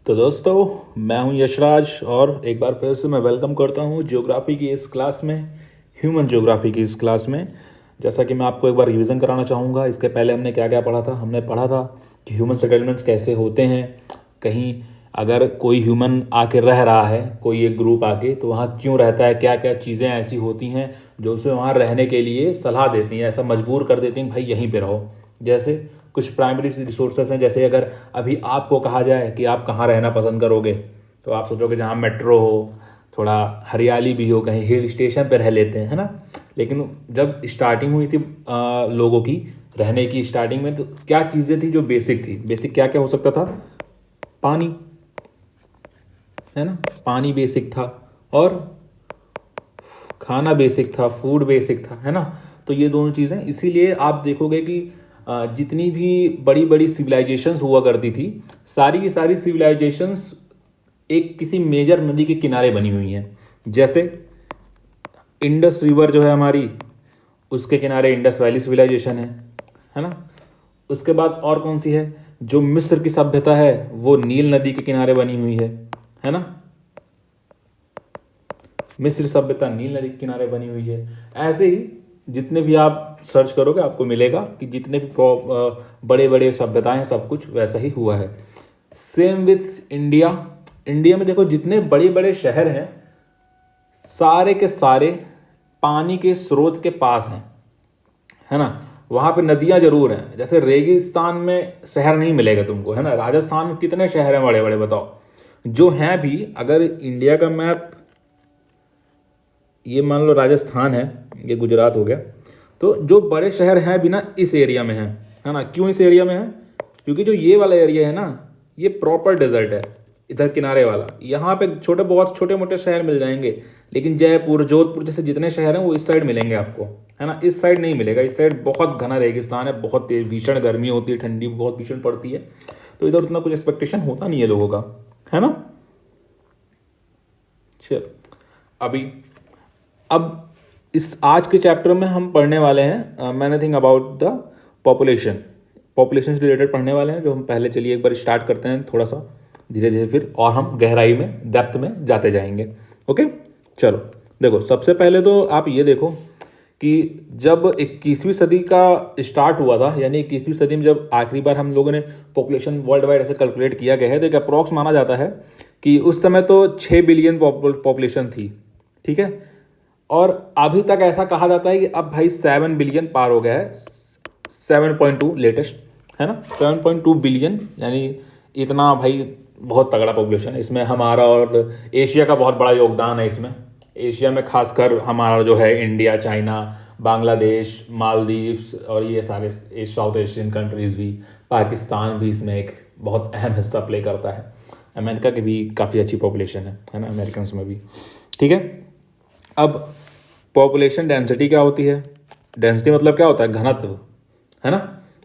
तो दोस्तों, मैं हूं यशराज और एक बार फिर से मैं वेलकम करता हूं ज्योग्राफी की इस क्लास में, ह्यूमन ज्योग्राफी की इस क्लास में। जैसा कि मैं आपको एक बार रिवीजन कराना चाहूँगा, इसके पहले हमने क्या क्या पढ़ा था। हमने पढ़ा था कि ह्यूमन सेटलमेंट्स कैसे होते हैं, कहीं अगर कोई ह्यूमन आके रह रहा है, कोई एक ग्रुप आके, तो वहाँ क्यों रहता है, क्या क्या चीज़ें ऐसी होती हैं जो उसे वहाँ रहने के लिए सलाह देती हैं, ऐसा मजबूर कर देती हैं भाई यहीं पे रहो। जैसे कुछ प्राइमरी रिसोर्सेस हैं, जैसे अगर अभी आपको कहा जाए कि आप कहाँ रहना पसंद करोगे, तो आप सोचोगे जहाँ मेट्रो हो, थोड़ा हरियाली भी हो, कहीं हिल स्टेशन पर रह लेते हैं, है ना। लेकिन जब स्टार्टिंग हुई थी लोगों की रहने की, स्टार्टिंग में तो क्या चीज़ें थी जो बेसिक थी। बेसिक क्या क्या हो सकता था? पानी, है ना, पानी बेसिक था, और खाना बेसिक था, फूड बेसिक था, है ना। तो ये दोनों चीज़ें, इसीलिए आप देखोगे कि जितनी भी बड़ी बड़ी सिविलाइजेशंस हुआ करती थी, सारी की सारी सिविलाइजेशंस एक किसी मेजर नदी के किनारे बनी हुई हैं। जैसे इंडस रिवर जो है हमारी, उसके किनारे इंडस वैली सिविलाइजेशन है ना। उसके बाद और कौन सी है? जो मिस्र की सभ्यता है वो नील नदी के किनारे बनी हुई है ना। मिस्र सभ्यता नील नदी के किनारे बनी हुई है। ऐसे ही जितने भी आप सर्च करोगे आपको मिलेगा कि जितने भी बड़े बड़े सभ्यताएं हैं, सब कुछ वैसा ही हुआ है। Same with India. इंडिया में देखो जितने बड़े बड़े शहर हैं, सारे के सारे पानी के स्रोत के पास हैं, है ना। वहाँ पे नदियाँ जरूर हैं। जैसे रेगिस्तान में शहर नहीं मिलेगा तुमको, है ना। राजस्थान में कितने शहर हैं बड़े बड़े, बताओ। जो हैं भी, अगर इंडिया का मैप, ये मान लो राजस्थान है, ये गुजरात हो गया, तो जो बड़े शहर हैं भी ना इस एरिया में है ना। क्यों इस एरिया में है? क्योंकि जो ये वाला एरिया है ना, ये प्रॉपर डेजर्ट है, इधर किनारे वाला। यहाँ पे छोटे बहुत छोटे मोटे शहर मिल जाएंगे, लेकिन जयपुर जोधपुर जैसे जितने शहर हैं वो इस साइड मिलेंगे आपको, है ना। इस साइड नहीं मिलेगा। इस साइड बहुत घना रेगिस्तान है, बहुत तेज भीषण गर्मी होती है, ठंडी बहुत भीषण पड़ती है, तो इधर उतना कुछ एक्सपेक्टेशन होता नहीं है लोगों का, है ना। चलो, अभी अब इस आज के चैप्टर में हम पढ़ने वाले हैं many thing about the population. Population से रिलेटेड पढ़ने वाले हैं, जो हम पहले, चलिए एक बार स्टार्ट करते हैं थोड़ा सा धीरे धीरे, फिर और हम गहराई में, डेप्थ में जाते जाएंगे। ओके, चलो। देखो, सबसे पहले तो आप ये देखो कि जब 21वीं सदी का स्टार्ट हुआ था, यानी 21वीं सदी में जब आखिरी बार हम लोगों ने पॉपुलेशन वर्ल्ड वाइड ऐसे कैलकुलेट किया गया है, तो एक अप्रॉक्स माना जाता है कि उस समय तो 6 बिलियन पॉपुलेशन थी, ठीक है। और अभी तक ऐसा कहा जाता है कि अब भाई 7 बिलियन पार हो गया है, 7.2 लेटेस्ट, है ना। 7.2 बिलियन, यानी इतना भाई बहुत तगड़ा पॉपुलेशन है। इसमें हमारा और एशिया का बहुत बड़ा योगदान है। इसमें एशिया में खासकर हमारा जो है इंडिया, चाइना, बांग्लादेश, मालदीव्स और ये सारे साउथ एशियन कंट्रीज़ भी, पाकिस्तान भी इसमें एक बहुत अहम हिस्सा प्ले करता है। अमेरिका की भी काफ़ी अच्छी पॉपुलेशन है ना, अमेरिकन में भी, ठीक है। अब पॉपुलेशन डेंसिटी क्या होती है? डेंसिटी मतलब क्या होता है? घनत्व, है ना।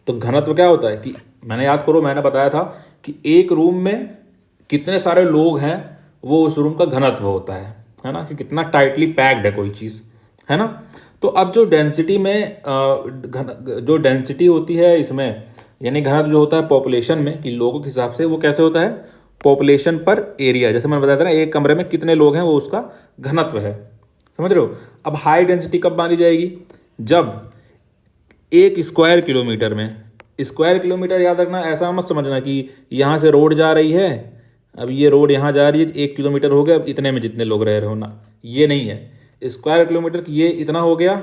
तो घनत्व क्या होता है कि, मैंने याद करो, मैंने बताया था कि एक रूम में कितने सारे लोग हैं, वो उस रूम का घनत्व होता है ना, कि कितना टाइटली पैक्ड है कोई चीज़, है ना। तो अब जो डेंसिटी में जो डेंसिटी होती है इसमें, यानी घनत्व जो होता है पॉपुलेशन में कि लोगों के हिसाब से, वो कैसे होता है? पॉपुलेशन पर एरिया। जैसे मैंने बताया था ना, एक कमरे में कितने लोग हैं वो उसका घनत्व है, समझ रहे हो। अब हाई डेंसिटी कब मानी जाएगी? जब एक स्क्वायर किलोमीटर में, स्क्वायर किलोमीटर याद रखना, ऐसा मत समझना कि यहाँ से रोड जा रही है, अब ये रोड यहाँ जा रही है, 1 किलोमीटर हो गया, अब इतने में जितने लोग रह रहे हो ना, ये नहीं है। स्क्वायर किलोमीटर की ये इतना हो गया,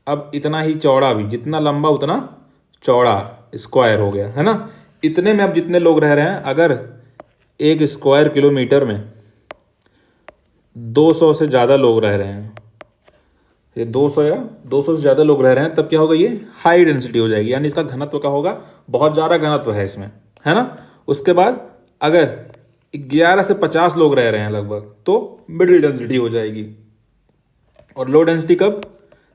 अब इतना ही चौड़ा भी, जितना लंबा उतना चौड़ा स्क्वायर हो गया, है ना। इतने में अब जितने लोग रह रहे हैं, अगर एक स्क्वायर किलोमीटर में 200 से ज़्यादा लोग रह रहे हैं, ये 200 या 200 से ज़्यादा लोग रह रहे हैं, तब क्या होगा? ये हाई डेंसिटी हो जाएगी, यानी इसका घनत्व क्या होगा? बहुत ज़्यादा घनत्व है इसमें, है ना। उसके बाद अगर 11 से 50 लोग रह रहे हैं लगभग, तो मिडिल डेंसिटी हो जाएगी। और लो डेंसिटी कब?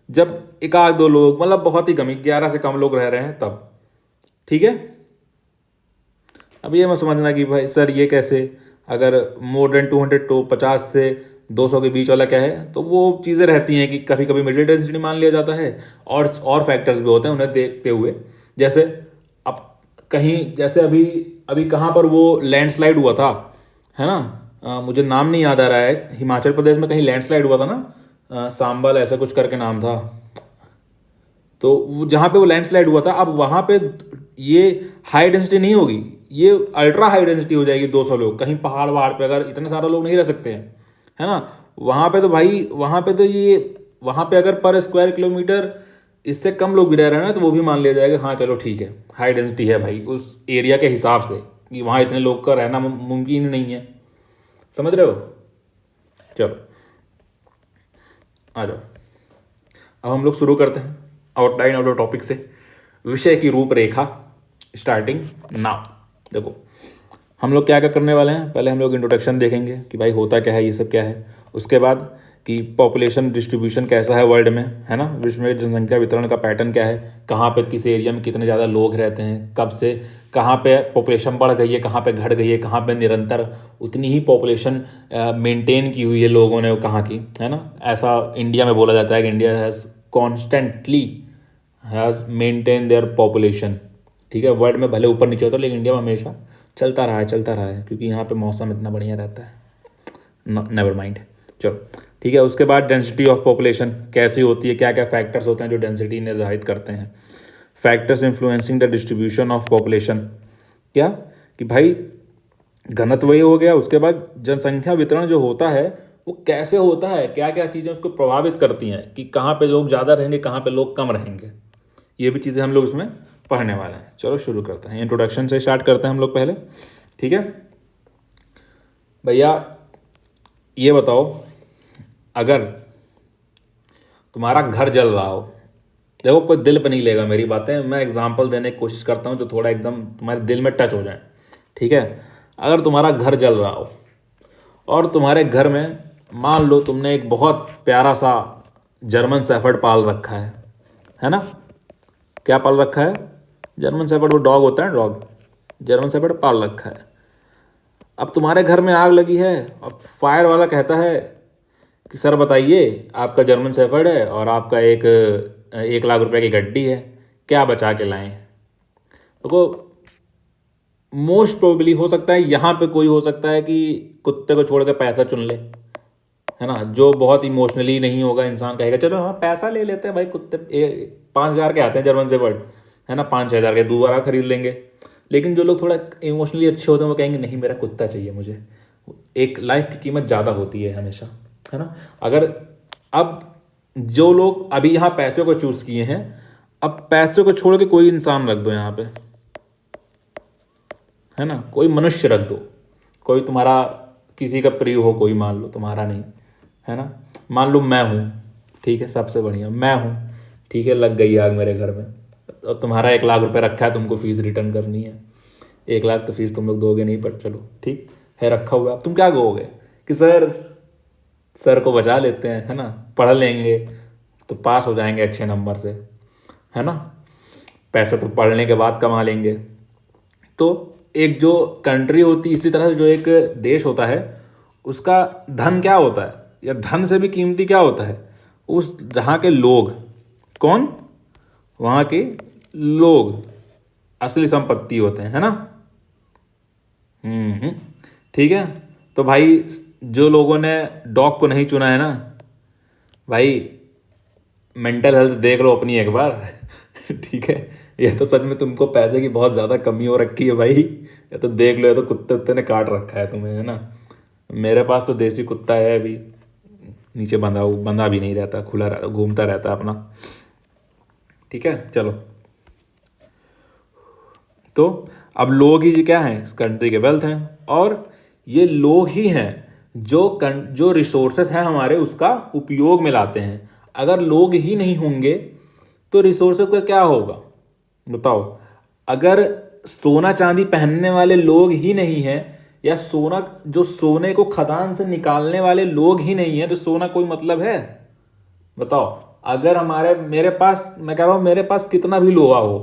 जब एक आध दो लोग, मतलब बहुत ही कम, 11 से कम लोग रह रहे हैं तब, ठीक है। अब ये मत समझना कि भाई सर ये कैसे, अगर मोर देन 200 तो 50 से 200 के बीच वाला क्या है, तो वो चीज़ें रहती हैं कि कभी कभी मिडिल डेंसिटी मान लिया जाता है, और फैक्टर्स भी होते हैं उन्हें देखते हुए। जैसे अब कहीं जैसे अभी अभी कहाँ पर वो लैंडस्लाइड हुआ था, है ना, मुझे नाम नहीं याद आ रहा है, हिमाचल प्रदेश में कहीं लैंडस्लाइड हुआ था ना, सांबल ऐसा कुछ करके नाम था। तो जहाँ पे वो लैंडस्लाइड हुआ था, अब वहाँ पे ये हाई डेंसिटी नहीं होगी, ये अल्ट्रा हाई डेंसिटी हो जाएगी। 200 लोग कहीं पहाड़ वहाड़ पे, अगर इतने सारे लोग नहीं रह सकते हैं, है ना, वहाँ पे तो भाई, वहाँ पे तो ये, वहाँ पे अगर पर स्क्वायर किलोमीटर इससे कम लोग भी रह रहे हैं ना, तो वो भी मान लिया जाएगा हाँ चलो ठीक है, हाई डेंसिटी है भाई उस एरिया के हिसाब से, कि वहाँ इतने लोग का रहना मुमकिन ही नहीं है। समझ रहे हो? चलो आ जाओ, अब हम लोग शुरू करते हैं आउटलाइन ऑफ द टॉपिक से, विषय की रूपरेखा स्टार्टिंग नाउ। देखो हम लोग क्या क्या करने वाले हैं, पहले हम लोग इंट्रोडक्शन देखेंगे कि भाई होता क्या है, ये सब क्या है। उसके बाद कि पॉपुलेशन डिस्ट्रीब्यूशन कैसा है वर्ल्ड में, है ना, विश्व में जनसंख्या वितरण का पैटर्न क्या है, कहाँ पे किस एरिया में कितने ज़्यादा लोग रहते हैं, कब से कहाँ पे पॉपुलेशन बढ़ गई है, कहाँ पे घट गई है, कहाँ पे निरंतर उतनी ही पॉपुलेशन मेंटेन की हुई है लोगों ने कहाँ की, है ना। ऐसा इंडिया में बोला जाता है कि India has constantly has maintain their population. ठीक है, वर्ल्ड में भले ऊपर नीचे होता है, लेकिन इंडिया में हमेशा चलता रहा है, चलता रहा है, क्योंकि यहाँ पे मौसम इतना बढ़िया रहता है। नेवर माइंड, चलो ठीक है। उसके बाद डेंसिटी ऑफ पॉपुलेशन कैसी होती है, क्या क्या फैक्टर्स होते हैं जो डेंसिटी निर्धारित करते हैं। Factors influencing the distribution of population, क्या कि भाई घनत्व ये हो गया। उसके बाद जनसंख्या वितरण जो होता है वो कैसे होता है, क्या क्या चीज़ें उसको प्रभावित करती हैं, कि कहाँ पे लोग ज़्यादा रहेंगे, कहाँ पे लोग कम रहेंगे, ये भी चीज़ें हम लोग इसमें पढ़ने वाले हैं। चलो शुरू करते हैं, इंट्रोडक्शन से स्टार्ट करते हैं हम लोग पहले। ठीक है भैया, ये बताओ, अगर तुम्हारा घर जल रहा हो, देखो कोई दिल पे नहीं लेगा मेरी बातें, मैं एग्जांपल देने की कोशिश करता हूँ जो थोड़ा एकदम तुम्हारे दिल में टच हो जाए। ठीक है, अगर तुम्हारा घर जल रहा हो और तुम्हारे घर में मान लो तुमने एक बहुत प्यारा सा जर्मन शेफर्ड पाल रखा है ना। क्या पाल रखा है? जर्मन शेफर्ड, वो डॉग होता है, डॉग, जर्मन शेफर्ड पाल रखा है। अब तुम्हारे घर में आग लगी है, अब फायर वाला कहता है कि सर बताइए, आपका जर्मन शेफर्ड है और आपका एक 1 लाख रुपए की गड्डी है, क्या बचा के लाएं। देखो मोस्ट प्रोबेबली हो सकता है यहाँ पे कोई हो सकता है कि कुत्ते को छोड़ के पैसा चुन ले, है ना, जो बहुत इमोशनली नहीं होगा, इंसान कहेगा चलो हाँ पैसा ले लेते हैं भाई, कुत्ते 5,000 के आते हैं जर्मन शेफर्ड, है ना, 5-6 हज़ार के दोबारा खरीद लेंगे। लेकिन जो लोग थोड़ा इमोशनली अच्छे होते हैं वो कहेंगे नहीं मेरा कुत्ता चाहिए मुझे। एक लाइफ की कीमत ज़्यादा होती है हमेशा, है ना। अगर अब जो लोग अभी यहाँ पैसे को चूज़ किए हैं, अब पैसे को छोड़ के कोई इंसान रख दो यहाँ पे, है ना, कोई मनुष्य रख दो, कोई तुम्हारा किसी का प्रिय हो, कोई मान लो तुम्हारा नहीं, है ना, मान लो मैं हूँ, ठीक है, सबसे बढ़िया मैं हूँ, ठीक है, लग गई आग मेरे घर में, और तुम्हारा 1 लाख रुपए रखा है, तुमको फीस रिटर्न करनी है। 1 लाख तो फीस तुम लोग दोगे नहीं, पर चलो ठीक है, रखा हुआ है। अब तुम क्या कहोगे कि सर को बचा लेते हैं, है ना, पढ़ लेंगे तो पास हो जाएंगे अच्छे नंबर से, है ना, पैसे तो पढ़ने के बाद कमा लेंगे। तो एक जो कंट्री होती, इसी तरह से जो एक देश होता है, उसका धन क्या होता है, या धन से भी कीमती क्या होता है, उस जहाँ के लोग। कौन? वहाँ के लोग असली संपत्ति होते हैं, है ना। ठीक है, तो भाई जो लोगों ने डॉग को नहीं चुना है ना भाई, मेंटल हेल्थ देख लो अपनी एक बार। ठीक है, ये तो सच में तुमको पैसे की बहुत ज़्यादा कमी हो रखी है भाई, ये तो देख लो, ये तो कुत्ते उत्ते ने काट रखा है तुम्हें, है ना। मेरे पास तो देसी कुत्ता है अभी, नीचे बंधा भी नहीं रहता, खुला रहता, घूमता रहता अपना। ठीक है चलो, तो अब लोग ही क्या हैं इस कंट्री के वेल्थ हैं, और ये लोग ही हैं जो रिसोर्सेस हैं हमारे उसका उपयोग में लाते हैं। अगर लोग ही नहीं होंगे तो रिसोर्सेज का क्या होगा बताओ। अगर सोना चांदी पहनने वाले लोग ही नहीं हैं, या सोने को खदान से निकालने वाले लोग ही नहीं हैं, तो सोना कोई मतलब है बताओ। अगर मेरे पास, मैं कह रहा हूँ मेरे पास कितना भी लोहा हो,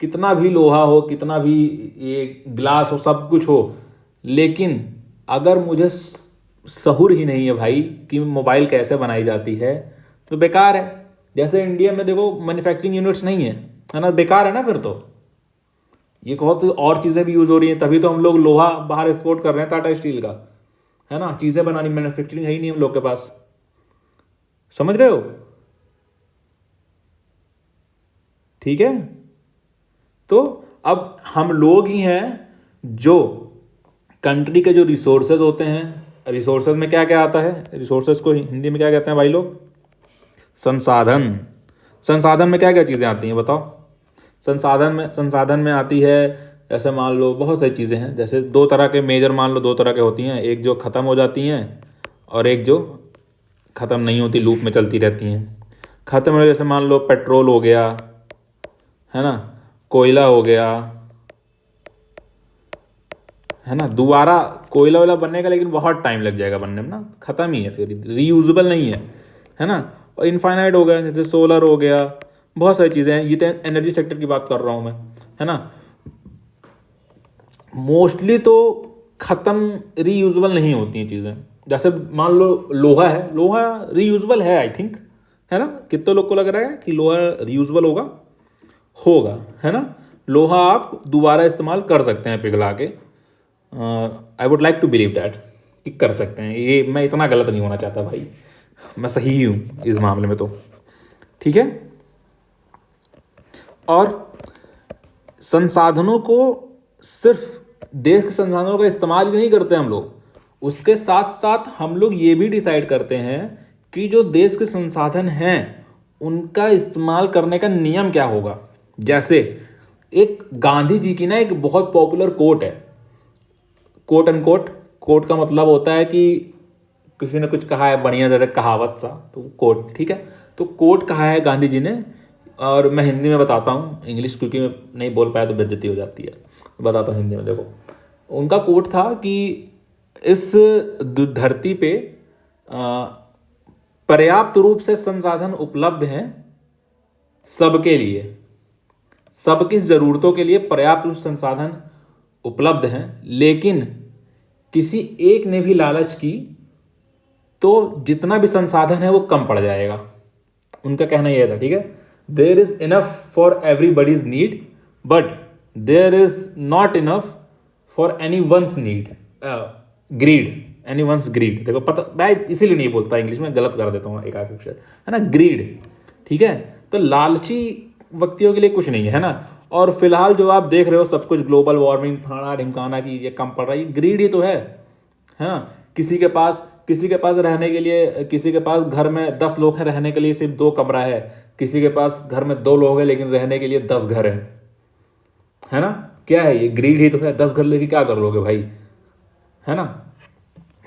कितना भी लोहा हो, कितना भी ये ग्लास हो, सब कुछ हो, लेकिन अगर मुझे सहूर ही नहीं है भाई कि मोबाइल कैसे बनाई जाती है, तो बेकार है। जैसे इंडिया में देखो मैन्युफैक्चरिंग यूनिट्स नहीं है ना, बेकार है ना फिर तो। ये बहुत और चीज़ें भी यूज़ हो रही हैं, तभी तो हम लोग लोहा बाहर एक्सपोर्ट कर रहे हैं, टाटा स्टील का, है ना। चीज़ें बनानी, मैन्युफैक्चरिंग है ही नहीं हम लोग के पास, समझ रहे हो। ठीक है, तो अब हम लोग ही हैं जो कंट्री के जो रिसोर्सेज होते हैं, रिसोर्सेज में क्या क्या आता है, रिसोर्सेज को हिंदी में क्या कहते हैं भाई लोग, संसाधन। संसाधन में क्या क्या चीज़ें आती हैं बताओ। संसाधन में आती है, जैसे मान लो बहुत सारी चीज़ें हैं, जैसे दो तरह के मेजर मान लो, दो तरह के होती हैं, एक जो ख़त्म हो जाती हैं और एक जो ख़त्म नहीं होती, लूप में चलती रहती हैं। ख़त्म हो, जैसे मान लो पेट्रोल हो गया, है ना, कोयला हो गया, है ना। दोबारा कोयला वोयला बनने का लेकिन बहुत टाइम लग जाएगा बनने में ना, ख़त्म ही है, फिर रीयूजेबल नहीं है ना। और इनफाइनाइट हो गया, जैसे सोलर हो गया, बहुत सारी चीज़ें हैं। ये तो एनर्जी सेक्टर की बात कर रहा हूँ मैं, है ना। मोस्टली तो ख़त्म रीयूजेबल नहीं होती हैं चीज़ें। जैसे मान लो लोहा है, लोहा रीयूजेबल है आई थिंक, है ना। कितने लोग को लग रहा है कि लोहा रीयूजेबल होगा, है ना। लोहा आप दोबारा इस्तेमाल कर सकते हैं पिघला के। I would like to believe that कि कर सकते हैं। ये मैं इतना गलत नहीं होना चाहता भाई, मैं सही ही हूँ इस मामले में तो, ठीक है। और संसाधनों को सिर्फ देश के संसाधनों का इस्तेमाल भी नहीं करते हम लोग, उसके साथ साथ हम लोग ये भी डिसाइड करते हैं कि जो देश के संसाधन हैं उनका इस्तेमाल करने का नियम क्या होगा। जैसे एक गांधी जी की ना एक बहुत पॉपुलर कोट है, कोट एंड कोट। कोट का मतलब होता है कि किसी ने कुछ कहा है बढ़िया, ज़्यादा कहावत सा, तो कोट, ठीक है। तो कोट कहा है गांधी जी ने, और मैं हिंदी में बताता हूँ, इंग्लिश क्योंकि मैं नहीं बोल पाया तो बेइज्जती हो जाती है, बताता हूँ हिंदी में। देखो, उनका कोट था कि इस धरती पे पर्याप्त रूप से संसाधन उपलब्ध हैं सबके लिए, सबकी ज़रूरतों के लिए पर्याप्त रूप से संसाधन उपलब्ध हैं, लेकिन किसी एक ने भी लालच की तो जितना भी संसाधन है वो कम पड़ जाएगा। उनका कहना यह था, ठीक है, there is enough for everybody's need but there is not enough for anyone's need, greed, anyone's greed. देखो पता, मैं इसीलिए नहीं बोलता इंग्लिश में, गलत कर देता हूँ एक आध अक्षर, है ना, ग्रीड, ठीक है। तो लालची व्यक्तियों के लिए कुछ नहीं है ना। और फिलहाल जो आप देख रहे हो सब कुछ ग्लोबल वार्मिंग फलाना ढिमकाना की ये कम पड़ रहा है, ये ग्रीड ही तो है ना। किसी के पास रहने के लिए, किसी के पास घर में 10 लोग हैं, रहने के लिए सिर्फ 2 कमरा है, किसी के पास घर में 2 लोग हैं लेकिन रहने के लिए 10 घर हैं, है ना। क्या है ये, ग्रीड ही तो है। 10 घर लेके क्या कर लोगे भाई, है ना।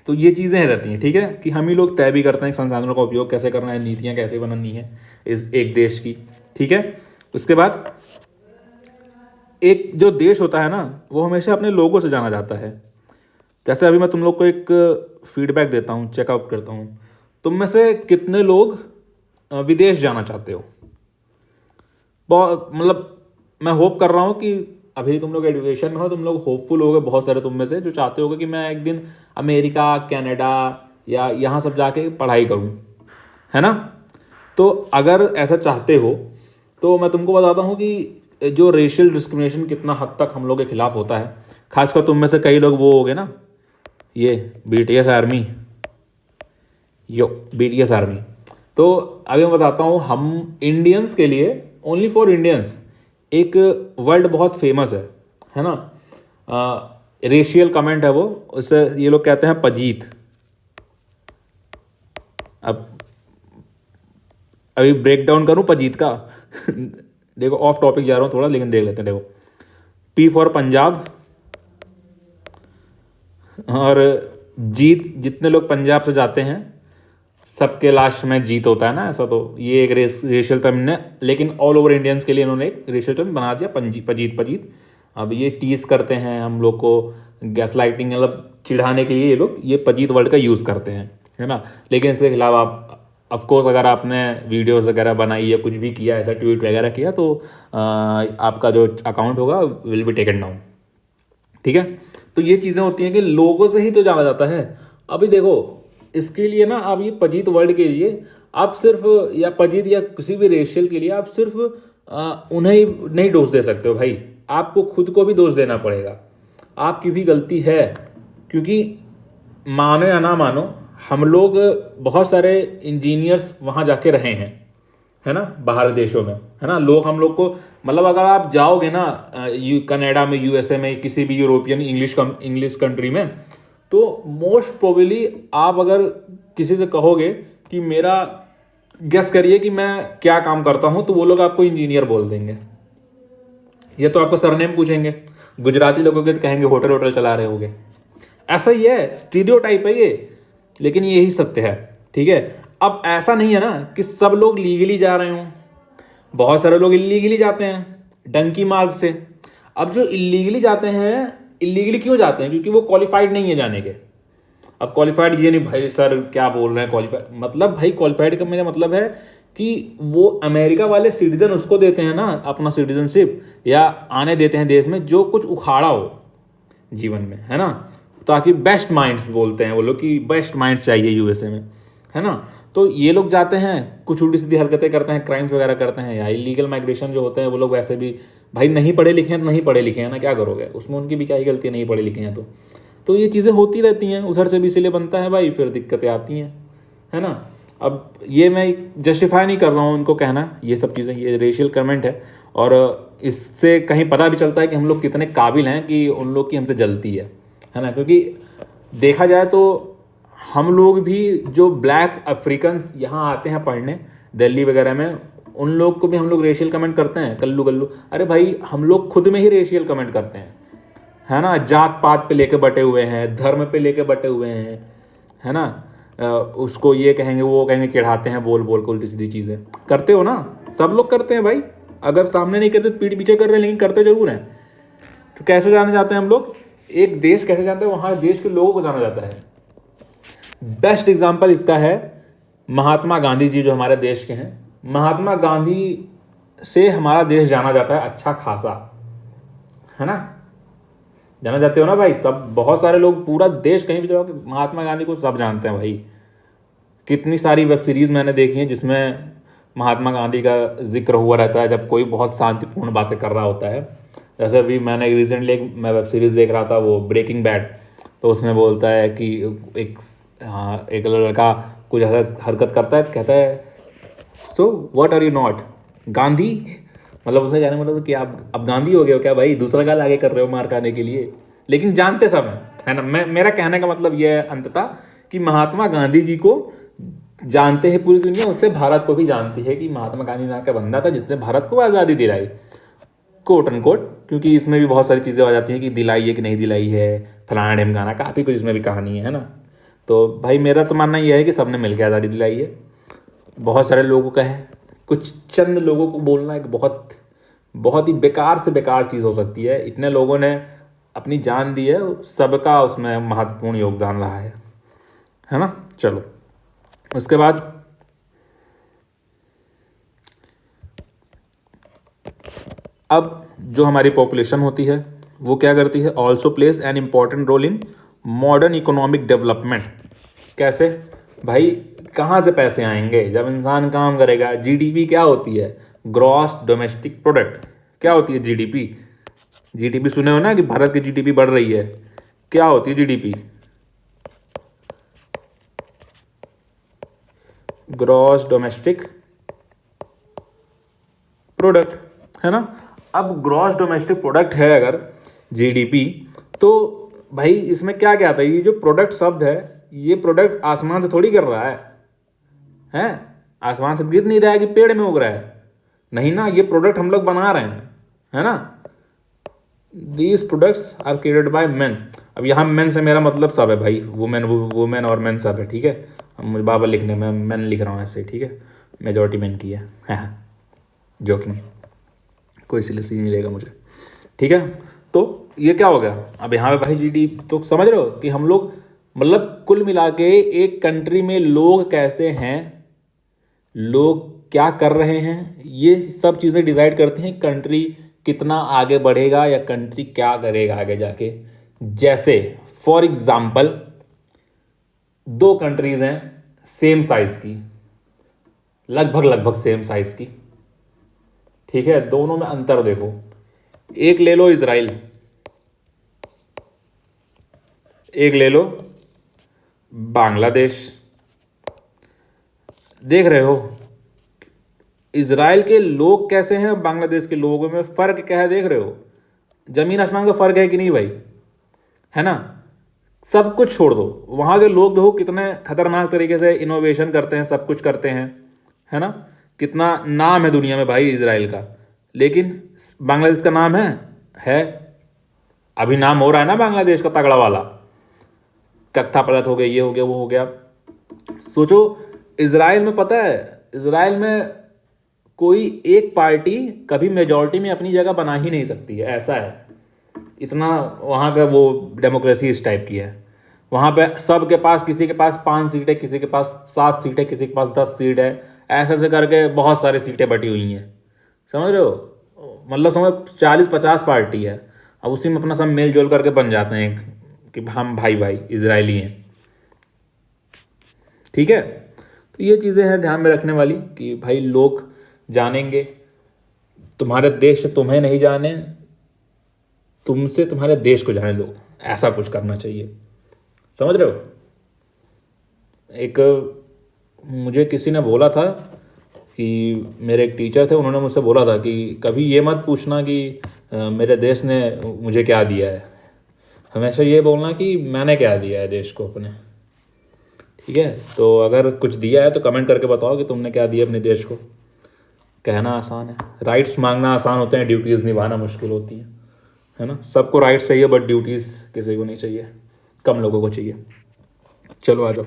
तो ये चीज़ें रहती हैं, ठीक है, कि हम ही लोग तय भी करते हैं कि संसाधनों का उपयोग कैसे करना है, नीतियाँ कैसे बनानी है इस एक देश की, ठीक है। उसके बाद एक जो देश होता है ना वो हमेशा अपने लोगों से जाना जाता है। जैसे अभी मैं तुम लोग को एक फीडबैक देता हूँ, चेकआउट करता हूँ, तुम में से कितने लोग विदेश जाना चाहते हो। बहुत मतलब मैं होप कर रहा हूँ कि अभी तुम लोग एजुकेशन में हो, तुम लोग होपफुल होगे, बहुत सारे तुम में से जो चाहते होगे कि मैं एक दिन अमेरिका, कनाडा या यहाँ सब जाके पढ़ाई करूँ, है ना। तो अगर ऐसा चाहते हो तो मैं तुमको बताता हूँ कि जो रेशियल डिस्क्रिमिनेशन कितना हद तक हम लोग के खिलाफ होता है। खासकर तुम में से कई लोग वो हो गए ना, ये BTS आर्मी, BTS आर्मी। तो अभी मैं बताता हूँ, हम इंडियंस के लिए, ओनली फॉर इंडियंस, एक वर्ड बहुत फेमस है ना, रेशियल कमेंट है वो, उससे ये लोग कहते हैं पजीत। अब अभी ब्रेक डाउन करूँ पजीत का देखो ऑफ टॉपिक जा रहा हूँ थोड़ा, लेकिन देख लेते हैं। देखो, P फॉर पंजाब, और जीत, जितने लोग पंजाब से जाते हैं सबके लास्ट में जीत होता है ना, ऐसा। तो ये एक रेशियल टर्म ने, लेकिन ऑल ओवर इंडियंस के लिए इन्होंने एक रेशियल टर्म बना दिया, पजीत। अब ये टीज करते हैं हम लोग को, गैस लाइटिंग मतलब चिढ़ाने के लिए ये लोग ये पजीत वर्ड का यूज़ करते हैं, है ना। लेकिन इसके खिलाफ आप ऑफकोर्स अगर आपने वीडियोस वगैरह बनाई या कुछ भी किया, ऐसा ट्वीट वगैरह किया, तो आपका जो अकाउंट होगा विल बी टेकन डाउन, ठीक है। तो ये चीज़ें होती हैं कि लोगों से ही तो जाना जाता है। अभी देखो, इसके लिए ना आप ये पजीत वर्ड के लिए आप सिर्फ, या पजीत या किसी भी रेशियल के लिए आप सिर्फ उन्हें ही नहीं डोज दे सकते हो भाई। आपको खुद को भी दोष देना पड़ेगा, आपकी भी गलती है। क्योंकि मानो या ना मानो, हम लोग बहुत सारे इंजीनियर्स वहाँ जाके रहे हैं, है ना, बाहर देशों में, है ना। लोग हम लोग को, मतलब अगर आप जाओगे ना कनाडा में, यूएसए में, किसी भी यूरोपियन इंग्लिश कंट्री में, तो मोस्ट प्रोबेबली आप अगर किसी से कहोगे कि मेरा गेस करिए कि मैं क्या काम करता हूँ, तो वो लोग आपको इंजीनियर बोल देंगे। ये तो आपको सरनेम पूछेंगे, गुजराती लोगों के तो कहेंगे होटल होटल चला रहे होगे। ऐसा ही है, स्टीरियोटाइप है ये, लेकिन यही सत्य है, ठीक है। अब ऐसा नहीं है ना कि सब लोग लीगली जा रहे हों, बहुत सारे लोग इलीगली जाते हैं डंकी मार्ग से। अब जो इलीगली जाते हैं, इलीगली क्यों जाते हैं? क्योंकि वो क्वालिफाइड नहीं है जाने के। अब क्वालिफाइड ये नहीं भाई सर क्या बोल रहे हैं क्वालिफाइड, मतलब भाई क्वालिफाइड का मेरा मतलब है कि वो अमेरिका वाले सिटीजन उसको देते हैं ना अपना सिटीजनशिप, या आने देते हैं देश में जो कुछ उखाड़ा हो जीवन में, है ना, ताकि बेस्ट माइंड्स, बोलते हैं वो लोग कि बेस्ट माइंड्स चाहिए यूएसए में, है ना। तो ये लोग जाते हैं, कुछ उल्टी सीधी हरकतें करते हैं, क्राइम्स वगैरह करते हैं, या इलीगल माइग्रेशन जो होते हैं वो लोग वैसे भी भाई नहीं पढ़े लिखे हैं तो नहीं पढ़े लिखे हैं ना, क्या करोगे उसमें, उनकी भी क्या ही गलती है, नहीं पढ़े लिखे हैं तो ये चीज़ें होती रहती हैं, उधर से भी इसीलिए बनता है भाई, फिर दिक्कतें आती हैं, है ना। अब ये मैं जस्टिफाई नहीं कर रहा हूँ उनको कहना ये सब चीज़ें, ये रेशियल कमेंट है, और इससे कहीं पता भी चलता है कि हम लोग कितने काबिल हैं कि उन लोग की हमसे जलती है ना। क्योंकि देखा जाए तो हम लोग भी, जो ब्लैक अफ्रीकन्स यहाँ आते हैं पढ़ने दिल्ली वगैरह में, उन लोग को भी हम लोग रेशियल कमेंट करते हैं, कल्लू कल्लू। अरे भाई हम लोग खुद में ही रेशियल कमेंट करते हैं, है ना। जात पात पे लेके बटे हुए हैं, धर्म पे लेके बटे हुए हैं, है ना। उसको ये कहेंगे वो कहेंगे, चिढ़ाते हैं बोल बोल को उल्टी सीधी चीज़ें करते हो ना, सब लोग करते हैं भाई। अगर सामने नहीं करते पीठ पीछे कर रहे हैं, लेकिन करते जरूर हैं। तो कैसे जाने जाते हैं हम लोग, एक देश कैसे जानते हैं, वहाँ देश के लोगों को जाना जाता है। बेस्ट एग्जाम्पल इसका है महात्मा गांधी जी, जो हमारे देश के हैं। महात्मा गांधी से हमारा देश जाना जाता है अच्छा खासा, है ना। जाना जाते हो ना भाई सब, बहुत सारे लोग, पूरा देश कहीं भी जाओ कि महात्मा गांधी को सब जानते हैं भाई। कितनी सारी वेब सीरीज़ मैंने देखी हैं जिसमें महात्मा गांधी का जिक्र हुआ रहता है, जब कोई बहुत शांतिपूर्ण बातें कर रहा होता है। जैसे अभी मैंने रिसेंटली मैं वेब सीरीज़ देख रहा था, वो ब्रेकिंग बैड, तो उसमें बोलता है कि एक लड़का कुछ ऐसा हरकत करता है तो कहता है, so what are you not Gandhi, मतलब उसका जाने मतलब कि आप अब गांधी हो गए हो क्या भाई, दूसरा गाल आगे कर रहे हो मार खाने के लिए। लेकिन जानते सब है ना। मेरा कहने का मतलब यह है अंततः कि महात्मा गांधी जी को जानते हैं पूरी दुनिया, उससे भारत को भी जानती है कि महात्मा गांधी नाम का बंदा था जिसने भारत को आज़ादी दिलाई, कोट एंड कोट। क्योंकि इसमें भी बहुत सारी चीज़ें आ जाती हैं कि दिलाई है कि नहीं दिलाई है, फलाना डेम गाना, काफ़ी कुछ इसमें भी कहानी है ना। तो भाई मेरा तो मानना यह है कि सबने मिलकर आज़ादी दिलाई है। बहुत सारे लोगों का है, कुछ चंद लोगों को बोलना एक बहुत बहुत ही बेकार से बेकार चीज़ हो सकती है। इतने लोगों ने अपनी जान दी है, सबका उसमें महत्वपूर्ण योगदान रहा है ना। चलो उसके बाद अब जो हमारी पॉपुलेशन होती है वो क्या करती है, also plays an important role in modern economic development. कैसे भाई, कहाँ से पैसे आएंगे जब इंसान काम करेगा। जीडीपी क्या होती है, ग्रॉस डोमेस्टिक प्रोडक्ट। क्या होती है जीडीपी? जीडीपी सुने हो ना कि भारत की जीडीपी बढ़ रही है। क्या होती है जीडीपी? ग्रॉस डोमेस्टिक प्रोडक्ट, है ना। अब ग्रॉस डोमेस्टिक प्रोडक्ट है अगर जीडीपी, तो भाई इसमें क्या क्या आता है, ये जो प्रोडक्ट शब्द है, ये प्रोडक्ट आसमान से थोड़ी गिर रहा है। आसमान से गिर नहीं रहा है कि पेड़ में उग रहा है, नहीं ना, ये प्रोडक्ट हम लोग बना रहे हैं, है ना। These products are created by man. अब यहाँ मैन से मेरा मतलब सब है भाई, वुमेन और मैन सब है, ठीक है। अब मुझे बाबा लिखने में मैन लिख रहा हूँ ऐसे, ठीक है। मेजॉरिटी मैन की है जोकिंग, कोई सीरियसली नहीं लेगा मुझे, ठीक है। तो ये क्या हो गया, अब यहाँ पे भाई जीडी, तो समझ रहे हो कि हम लोग, मतलब कुल मिला के एक कंट्री में लोग कैसे हैं, लोग क्या कर रहे हैं, ये सब चीज़ें डिसाइड करती हैं कंट्री कितना आगे बढ़ेगा या कंट्री क्या करेगा आगे जाके। जैसे फॉर एग्जाम्पल दो कंट्रीज हैं सेम साइज की, लगभग सेम साइज की, ठीक है। दोनों में अंतर देखो, एक ले लो इजराइल, एक ले लो बांग्लादेश। देख रहे हो इजराइल के लोग कैसे हैं, बांग्लादेश के लोगों में फर्क क्या है, देख रहे हो? जमीन आसमान का फर्क है कि नहीं भाई, है ना? सब कुछ छोड़ दो, वहाँ के लोग देखो कितने खतरनाक तरीके से इनोवेशन करते हैं, सब कुछ करते हैं, है ना? कितना नाम है दुनिया में भाई इजराइल का, लेकिन बांग्लादेश का नाम है। अभी नाम हो रहा है ना बांग्लादेश का तगड़ा वाला, कत्था पलट हो गया, ये हो गया, वो हो गया। सोचो इजराइल में, पता है इजराइल में कोई एक पार्टी कभी मेजॉरिटी में अपनी जगह बना ही नहीं सकती है, ऐसा है। इतना वहाँ का वो डेमोक्रेसी इस टाइप की है। वहाँ पे सब के पास, किसी के पास 5 सीट है, किसी के पास 7 सीट है, किसी के पास 10 सीट है, ऐसे ऐसे करके बहुत सारी सीटें बटी हुई हैं, समझ रहे हो? मतलब समझ 40-50 पार्टी है, अब उसी में अपना सब मेल जोल करके बन जाते हैं कि हम भाई भाई इजरायली हैं। ठीक है, तो ये चीज़ें हैं ध्यान में रखने वाली कि भाई लोग जानेंगे, तुम्हारे देश से तुम्हें नहीं जाने, तुमसे तुम्हारे देश को जाने लोग, ऐसा कुछ करना चाहिए, समझ रहे हो? एक मुझे किसी ने बोला था कि मेरे एक टीचर थे, उन्होंने मुझसे बोला था कि कभी ये मत पूछना कि मेरे देश ने मुझे क्या दिया है, हमेशा ये बोलना कि मैंने क्या दिया है देश को अपने। ठीक है, तो अगर कुछ दिया है तो कमेंट करके बताओ कि तुमने क्या दिया अपने देश को। कहना आसान है, राइट्स मांगना आसान होते हैं, ड्यूटीज़ निभाना मुश्किल होती है ना? सबको राइट्स चाहिए बट ड्यूटीज़ किसी को नहीं चाहिए, कम लोगों को चाहिए। चलो आ जाओ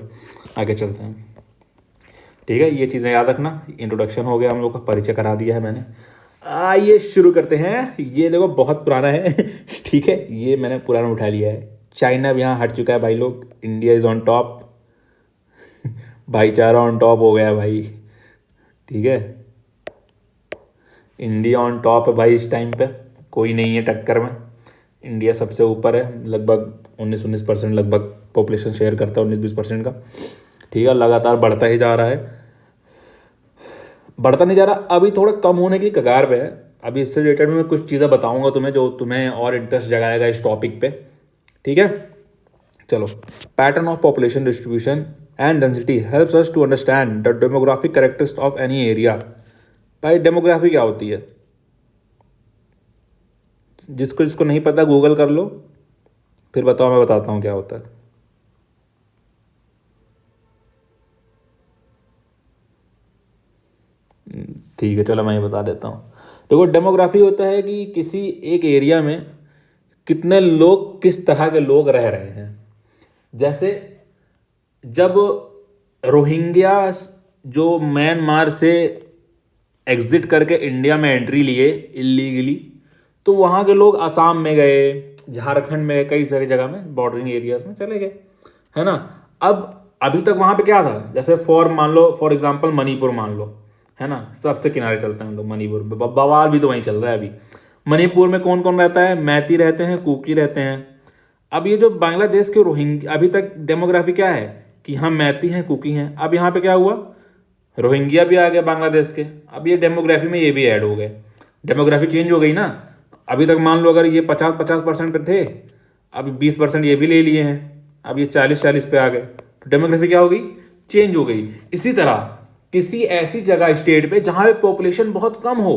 आगे चलते हैं। ठीक है, ये चीज़ें याद रखना। इंट्रोडक्शन हो गया, हम लोग का परिचय करा दिया है मैंने। आइए शुरू करते हैं। ये देखो बहुत पुराना है ठीक है, ये मैंने पुराना उठा लिया है। चाइना भी यहाँ हट चुका है भाई लोग, इंडिया इज़ ऑन टॉप भाईचारा ऑन टॉप हो गया भाई। ठीक है, इंडिया ऑन टॉप है भाई इस टाइम पे, कोई नहीं है टक्कर में। इंडिया सबसे ऊपर है, लगभग 19% लगभग पॉपुलेशन शेयर करता है, 19-20% का। ठीक है, लगातार बढ़ता ही जा रहा है, बढ़ता नहीं जा रहा, अभी थोड़ा कम होने की कगार पे है। अभी इससे रिलेटेड मैं कुछ चीज़ें बताऊंगा तुम्हें जो तुम्हें और इंटरेस्ट जगाएगा इस टॉपिक पे। ठीक है, चलो। Pattern of population distribution and density helps us to understand the demographic characteristics of any area. भाई डेमोग्राफी क्या होती है? जिसको नहीं पता गूगल कर लो, फिर बताओ, मैं बताता हूँ क्या होता है। ठीक है, चलो मैं ये बता देता हूँ। देखो डेमोग्राफी होता है कि किसी एक एरिया में कितने लोग, किस तरह के लोग रह रहे हैं। जैसे जब रोहिंग्या जो म्यांमार से एग्जिट करके इंडिया में एंट्री लिए इलीगली, तो वहाँ के लोग असम में गए, झारखंड में, कई सारी जगह में बॉर्डरिंग एरियाज में चले गए, है ना? अब अभी तक वहाँ पे क्या था, जैसे मान लो फॉर एग्जांपल मणिपुर मान लो, है ना? सबसे किनारे चलते हैं हम लोग, मणिपुर बवाल भी तो वहीं चल रहा है अभी। मणिपुर में कौन कौन रहता है? मैती रहते हैं, कुकी रहते हैं। अब ये जो बांग्लादेश के रोहिंग्या, अभी तक डेमोग्राफी क्या है कि हम मैती हैं, कुकी हैं। अब यहाँ पे क्या हुआ, रोहिंग्या भी आ गए बांग्लादेश के, अब ये डेमोग्राफी में ये भी ऐड हो गए, डेमोग्राफी चेंज हो गई ना। अभी तक मान लो अगर ये 50% पे थे, अभी 20% ये भी ले लिए हैं, अब ये 40-40 पे आ गए, तो डेमोग्राफी क्या हो गई, चेंज हो गई। इसी तरह किसी ऐसी जगह स्टेट पे जहाँ पे पॉपुलेशन बहुत कम हो,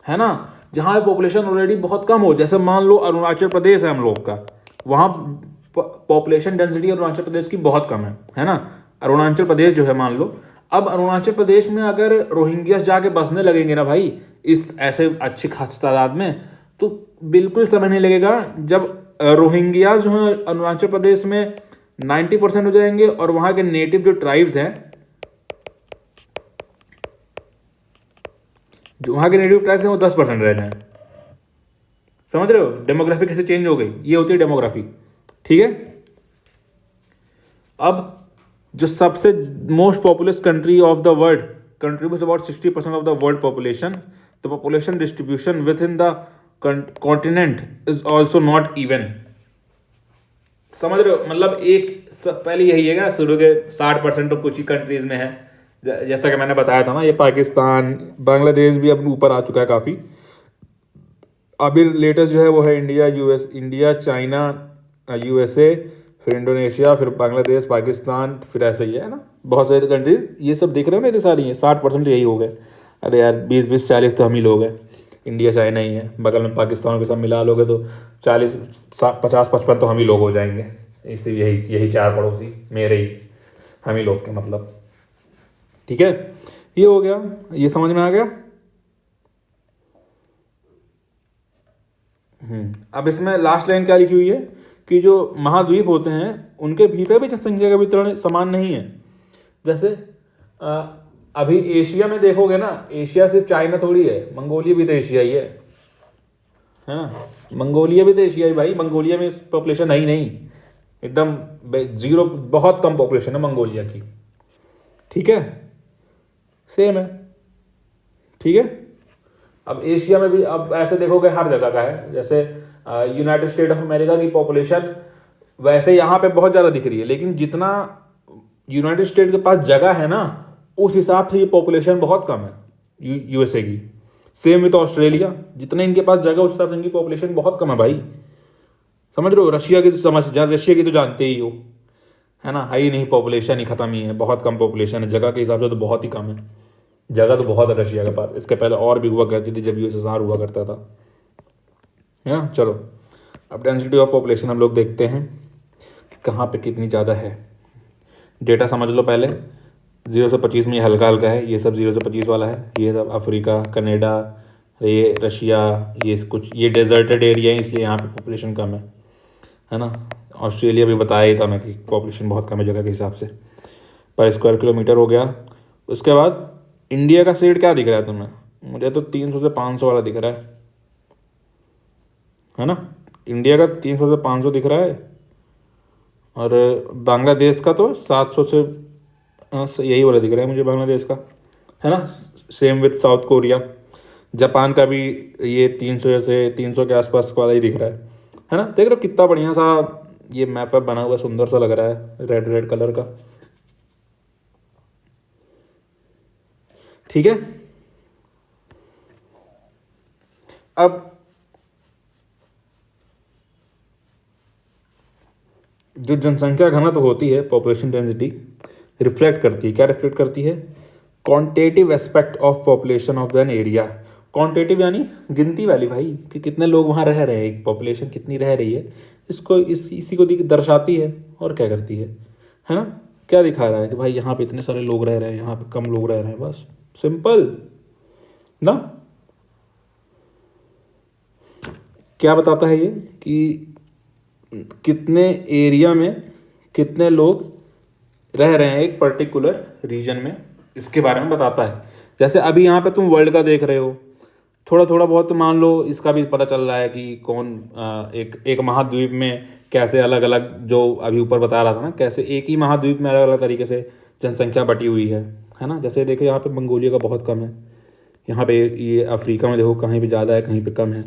है ना, जहाँ पे पॉपुलेशन ऑलरेडी बहुत कम हो, जैसे मान लो अरुणाचल प्रदेश है हम लोग का, वहाँ पॉपुलेशन डेंसिटी अरुणाचल प्रदेश की बहुत कम है ना? अरुणाचल प्रदेश जो है मान लो, अब अरुणाचल प्रदेश में अगर रोहिंग्यास जाके बसने लगेंगे ना भाई इस ऐसे अच्छी खासी तादाद में, तो बिल्कुल समय नहीं लगेगा जब रोहिंग्यास जो है अरुणाचल प्रदेश में 90% हो जाएंगे, और वहाँ के नेटिव जो ट्राइब्स हैं, जो वहाँ के नेटिव ट्राइब्स हैं वो 10% रह जाए। समझ रहे हो डेमोग्राफी कैसे चेंज हो गई? ये होती है डेमोग्राफी। ठीक है, अब जो सबसे most populous country of the world contributes about 60% of the world population, the population distribution with in the continent is also not even. समझ रहे हो, मतलब एक पहले यही है क्या, शुरू के 60% तो कुछ ही कंट्रीज में है, जैसा कि मैंने बताया था ना, ये पाकिस्तान, बांग्लादेश भी अब ऊपर आ चुका है काफ़ी, अभी लेटेस्ट जो है वो है इंडिया चाइना, यूएसए, फिर इंडोनेशिया, फिर बांग्लादेश, पाकिस्तान, फिर ऐसे ही है ना, बहुत सारी कंट्रीज। ये सब देख रहे हो ना, इतनी सारी हैं, 60% यही हो गए। अरे यार 20-20-40 तो हम ही लोग हैं, इंडिया चाइना ही है, बगल में पाकिस्तान के साथ मिला लोगे तो 40-50-55 तो हम ही लोग हो जाएंगे। इसी यही यही चार पड़ोसी मेरे ही, हम ही लोग के मतलब। ठीक है, ये हो गया, ये समझ में आ गया। अब इसमें लास्ट लाइन क्या लिखी हुई है कि जो महाद्वीप होते हैं उनके भीतर भी जनसंख्या का वितरण समान नहीं है। जैसे अ, अभी एशिया में देखोगे ना, एशिया सिर्फ चाइना थोड़ी है, मंगोलिया भी तो एशिया ही है ना। मंगोलिया भी तो एशिया ही भाई, मंगोलिया में पॉपुलेशन है ही नहीं, एकदम जीरो, बहुत कम पॉपुलेशन है मंगोलिया की। ठीक है, सेम है। ठीक है, अब एशिया में भी अब ऐसे देखोगे हर जगह का है। जैसे यूनाइटेड स्टेट ऑफ अमेरिका की पॉपुलेशन वैसे यहाँ पे बहुत ज़्यादा दिख रही है, लेकिन जितना यूनाइटेड स्टेट के पास जगह है ना, उस हिसाब से ये पॉपुलेशन बहुत कम है यूएसए की। सेम विद ऑस्ट्रेलिया, जितना इनके पास जगह उस हिसाब से इनकी पॉपुलेशन बहुत कम है भाई। समझ रहे हो, रशिया की तो रशिया की तो जानते ही हो, है ना, है ही नहीं, पॉपुलेशन ही खत्म ही है, बहुत कम पॉपुलेशन है, जगह के हिसाब से तो बहुत ही कम है। जगह तो बहुत है रशिया के पास, इसके पहले और भी हुआ करती थी जब यूएसएसआर हुआ करता था, है ना। चलो, अब डेंसिटी ऑफ पॉपुलेशन हम लोग देखते हैं कि कहाँ पे कितनी ज़्यादा है। डेटा समझ लो पहले, 0 से 25 में ये हल्का हल्का है, ये सब 0 से 25 वाला है, ये सब अफ्रीका, कनाडा, ये रशिया, ये कुछ ये डेजर्टेड एरिया है, इसलिए यहाँ पे पॉपुलेशन कम है ना। ऑस्ट्रेलिया भी बताया ही था मैं कि पॉपुलेशन बहुत कम है जगह के हिसाब से, पर स्क्वायर किलोमीटर हो गया। उसके बाद इंडिया का शेड क्या दिख रहा है तुम्हें? मुझे तो 300 से 500 वाला दिख रहा है ना। इंडिया का 300 से 500 दिख रहा है, और बांग्लादेश का तो 700 से यही वाला दिख रहा है मुझे बांग्लादेश का, है ना। Same with south Korea. Japan का भी ये 300 से 300 के आसपास वाला ही दिख रहा है ना। देख रहे हो कितना बढ़िया सा ये मैप बना हुआ, सुंदर सा लग रहा है, रेड रेड कलर का। ठीक है, अब जो जनसंख्या घनत्व होती है, पॉपुलेशन डेंसिटी, रिफ्लेक्ट करती है, क्या रिफ्लेक्ट करती है? Quantitative aspect of population of an area. Quantitative यानी गिनती वाली भाई, कि कितने लोग वहाँ रह रहे हैं, पॉपुलेशन कितनी रह रही है, इसको इसी को दर्शाती है। और क्या करती है ना। क्या दिखा रहा है कि भाई यहाँ पे इतने सारे लोग रह रहे हैं, यहाँ पे कम लोग रह रहे हैं, बस सिंपल ना। क्या बताता है ये कि कितने एरिया में कितने लोग रह रहे हैं एक पर्टिकुलर रीजन में, इसके बारे में बताता है। जैसे अभी यहाँ पे तुम वर्ल्ड का देख रहे हो, थोड़ा थोड़ा बहुत तो मान लो इसका भी पता चल रहा है कि कौन एक महाद्वीप में कैसे अलग अलग, जो अभी ऊपर बता रहा था ना, कैसे एक ही महाद्वीप में अलग अलग तरीके से जनसंख्या बटी हुई है ना। जैसे देखो यहाँ पे मंगोलिया का बहुत कम है, यहाँ पे ये अफ्रीका में देखो कहीं पे ज़्यादा है कहीं पे कम है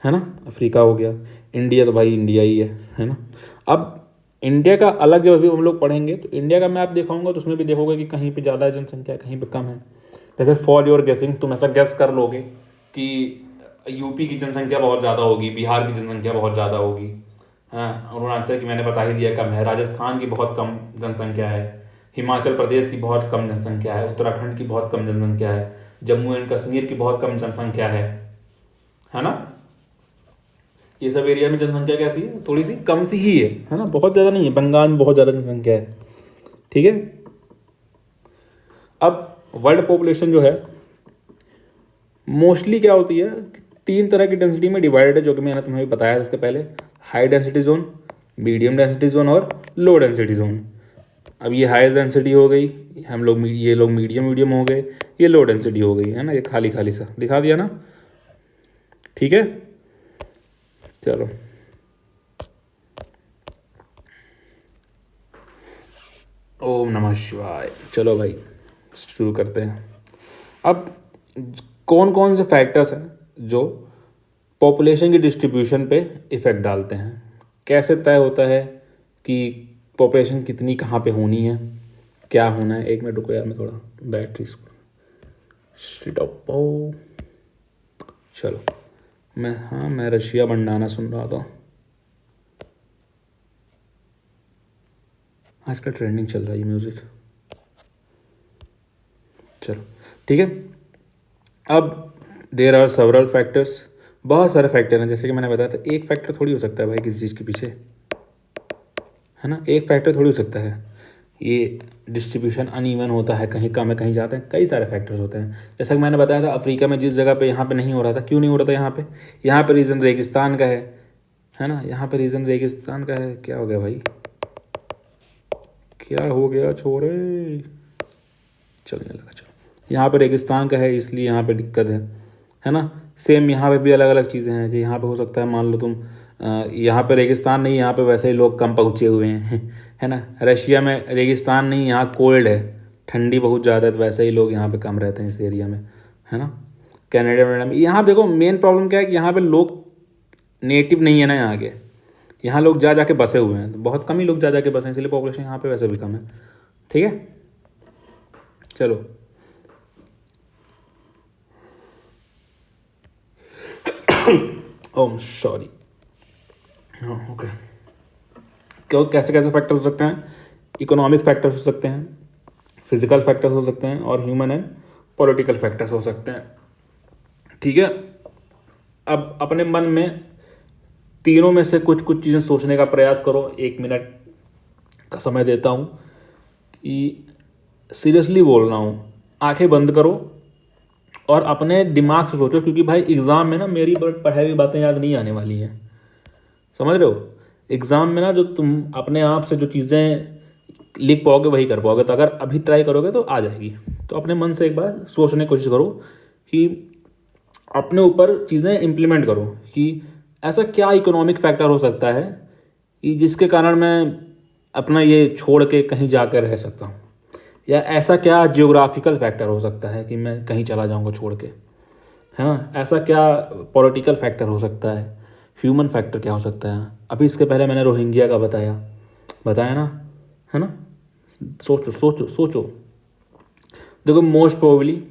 ना। अफ्रीका हो गया, इंडिया तो भाई इंडिया ही है ना। अब इंडिया का अलग जब अभी हम लोग पढ़ेंगे तो इंडिया का मैप दिखाऊंगा, तो उसमें भी देखोगे कि कहीं पे ज़्यादा जनसंख्या है कहीं पे कम है। जैसे फॉर योर गेसिंग, तुम ऐसा गेस कर लोगे कि यूपी की जनसंख्या बहुत ज़्यादा होगी, बिहार की जनसंख्या बहुत ज़्यादा होगी, हाँ, अरुणाचल की मैंने बता ही दिया कम है, राजस्थान की बहुत कम जनसंख्या है, हिमाचल प्रदेश की बहुत कम जनसंख्या है, उत्तराखंड की बहुत कम जनसंख्या है, जम्मू एंड कश्मीर की बहुत कम जनसंख्या है ना। ये सब एरिया में जनसंख्या कैसी है? थोड़ी सी कम सी ही है ना, बहुत ज़्यादा नहीं है। बंगाल में बहुत ज़्यादा जनसंख्या है। ठीक है, अब वर्ल्ड पॉपुलेशन जो है मोस्टली क्या होती है, 3 तरह की डेंसिटी में डिवाइडेड है, जो कि मैंने तुम्हें बताया था इसके पहले। High density zone, medium density zone और लो डेंसिटी जोन। अब ये हाई डेंसिटी हो गई, हम लोग ये लोग मीडियम मीडियम हो गए, ये लो डेंसिटी हो गई, है ना। ये खाली खाली सा दिखा दिया ना। ठीक है, चलो ओम नमः शिवाय। चलो भाई शुरू करते हैं। अब कौन कौन से फैक्टर्स हैं जो पॉपुलेशन की डिस्ट्रीब्यूशन पे इफ़ेक्ट डालते हैं? कैसे तय होता है कि पॉपुलेशन कितनी कहाँ पे होनी है, क्या होना है? 1 मिनट रुको यार, मैं थोड़ा बैटरी स्ट्रीट ऑफ चलो मैं रशिया बंडाना सुन रहा था, आजकल ट्रेंडिंग चल रहा है म्यूज़िक। चलो ठीक है। अब देर आर सेवरल फैक्टर्स, बहुत सारे फैक्टर हैं, जैसे कि मैंने बताया था एक फैक्टर थोड़ी हो सकता है भाई किसी चीज़ के पीछे, है ना, एक फैक्टर थोड़ी हो सकता है। ये डिस्ट्रीब्यूशन अनइवन होता है, कहीं कम है कहीं ज़्यादा है, कई सारे फैक्टर्स होते हैं। जैसा कि मैंने बताया था अफ्रीका में जिस जगह पे यहाँ पे नहीं हो रहा था, क्यों नहीं हो रहा था यहाँ पे रीज़न रेगिस्तान का है ना, यहाँ पे रीज़न रेगिस्तान का है। क्या हो गया भाई, क्या हो गया छोरे, चलने लगा। चलो, यहाँ पे रेगिस्तान का है इसलिए यहाँ पे दिक्कत है ना। सेम यहाँ पे भी अलग अलग चीज़ें हैं, जो यहाँ पे हो सकता है मान लो तुम यहाँ पे रेगिस्तान नहीं, यहाँ पे वैसे ही लोग कम पहुँचे हुए हैं है ना। रशिया में रेगिस्तान नहीं, यहाँ कोल्ड है, ठंडी बहुत ज़्यादा है, तो वैसे ही लोग यहाँ पे कम रहते हैं इस एरिया में, है ना। कनाडा में यहाँ देखो मेन प्रॉब्लम क्या है कि यहाँ पे लोग नेटिव नहीं है ना यहाँ के, यहाँ लोग जा जाके बसे हुए हैं, तो बहुत कम ही लोग जा जाके बसे हैं, इसलिए पॉपुलेशन यहाँ पे वैसे भी कम है। ठीक है, चलो ओम सॉरी। हाँ ओके, क्यों कैसे कैसे फैक्टर्स हो सकते हैं, इकोनॉमिक फैक्टर्स हो सकते हैं, फिजिकल फैक्टर्स हो सकते हैं, और ह्यूमन एंड पॉलिटिकल फैक्टर्स हो सकते हैं। ठीक है, अब अपने मन में तीनों में से कुछ कुछ चीज़ें सोचने का प्रयास करो, 1 मिनट का समय देता हूँ कि सीरियसली बोल रहा हूँ, आंखें बंद करो और अपने दिमाग से सोचो, क्योंकि भाई एग्ज़ाम में ना मेरी पढ़ाई हुई बातें याद नहीं आने वाली हैं, समझ रहे हो। एग्ज़ाम में ना जो तुम अपने आप से जो चीज़ें लिख पाओगे वही कर पाओगे, तो अगर अभी ट्राई करोगे तो आ जाएगी। तो अपने मन से एक बार सोचने की कोशिश करो कि अपने ऊपर चीज़ें इम्प्लीमेंट करो कि ऐसा क्या इकोनॉमिक फैक्टर हो सकता है कि जिसके कारण मैं अपना ये छोड़ के कहीं जाकर रह सकता हूँ, या ऐसा क्या जियोग्राफिकल फैक्टर हो सकता है कि मैं कहीं चला जाऊँगा छोड़ के, है ना। ऐसा क्या पॉलिटिकल फैक्टर हो सकता है, ह्यूमन फैक्टर क्या हो सकता है। अभी इसके पहले मैंने रोहिंग्या का बताया ना, है ना। सोचो सोचो सोचो, देखो मोस्ट प्रोबेबली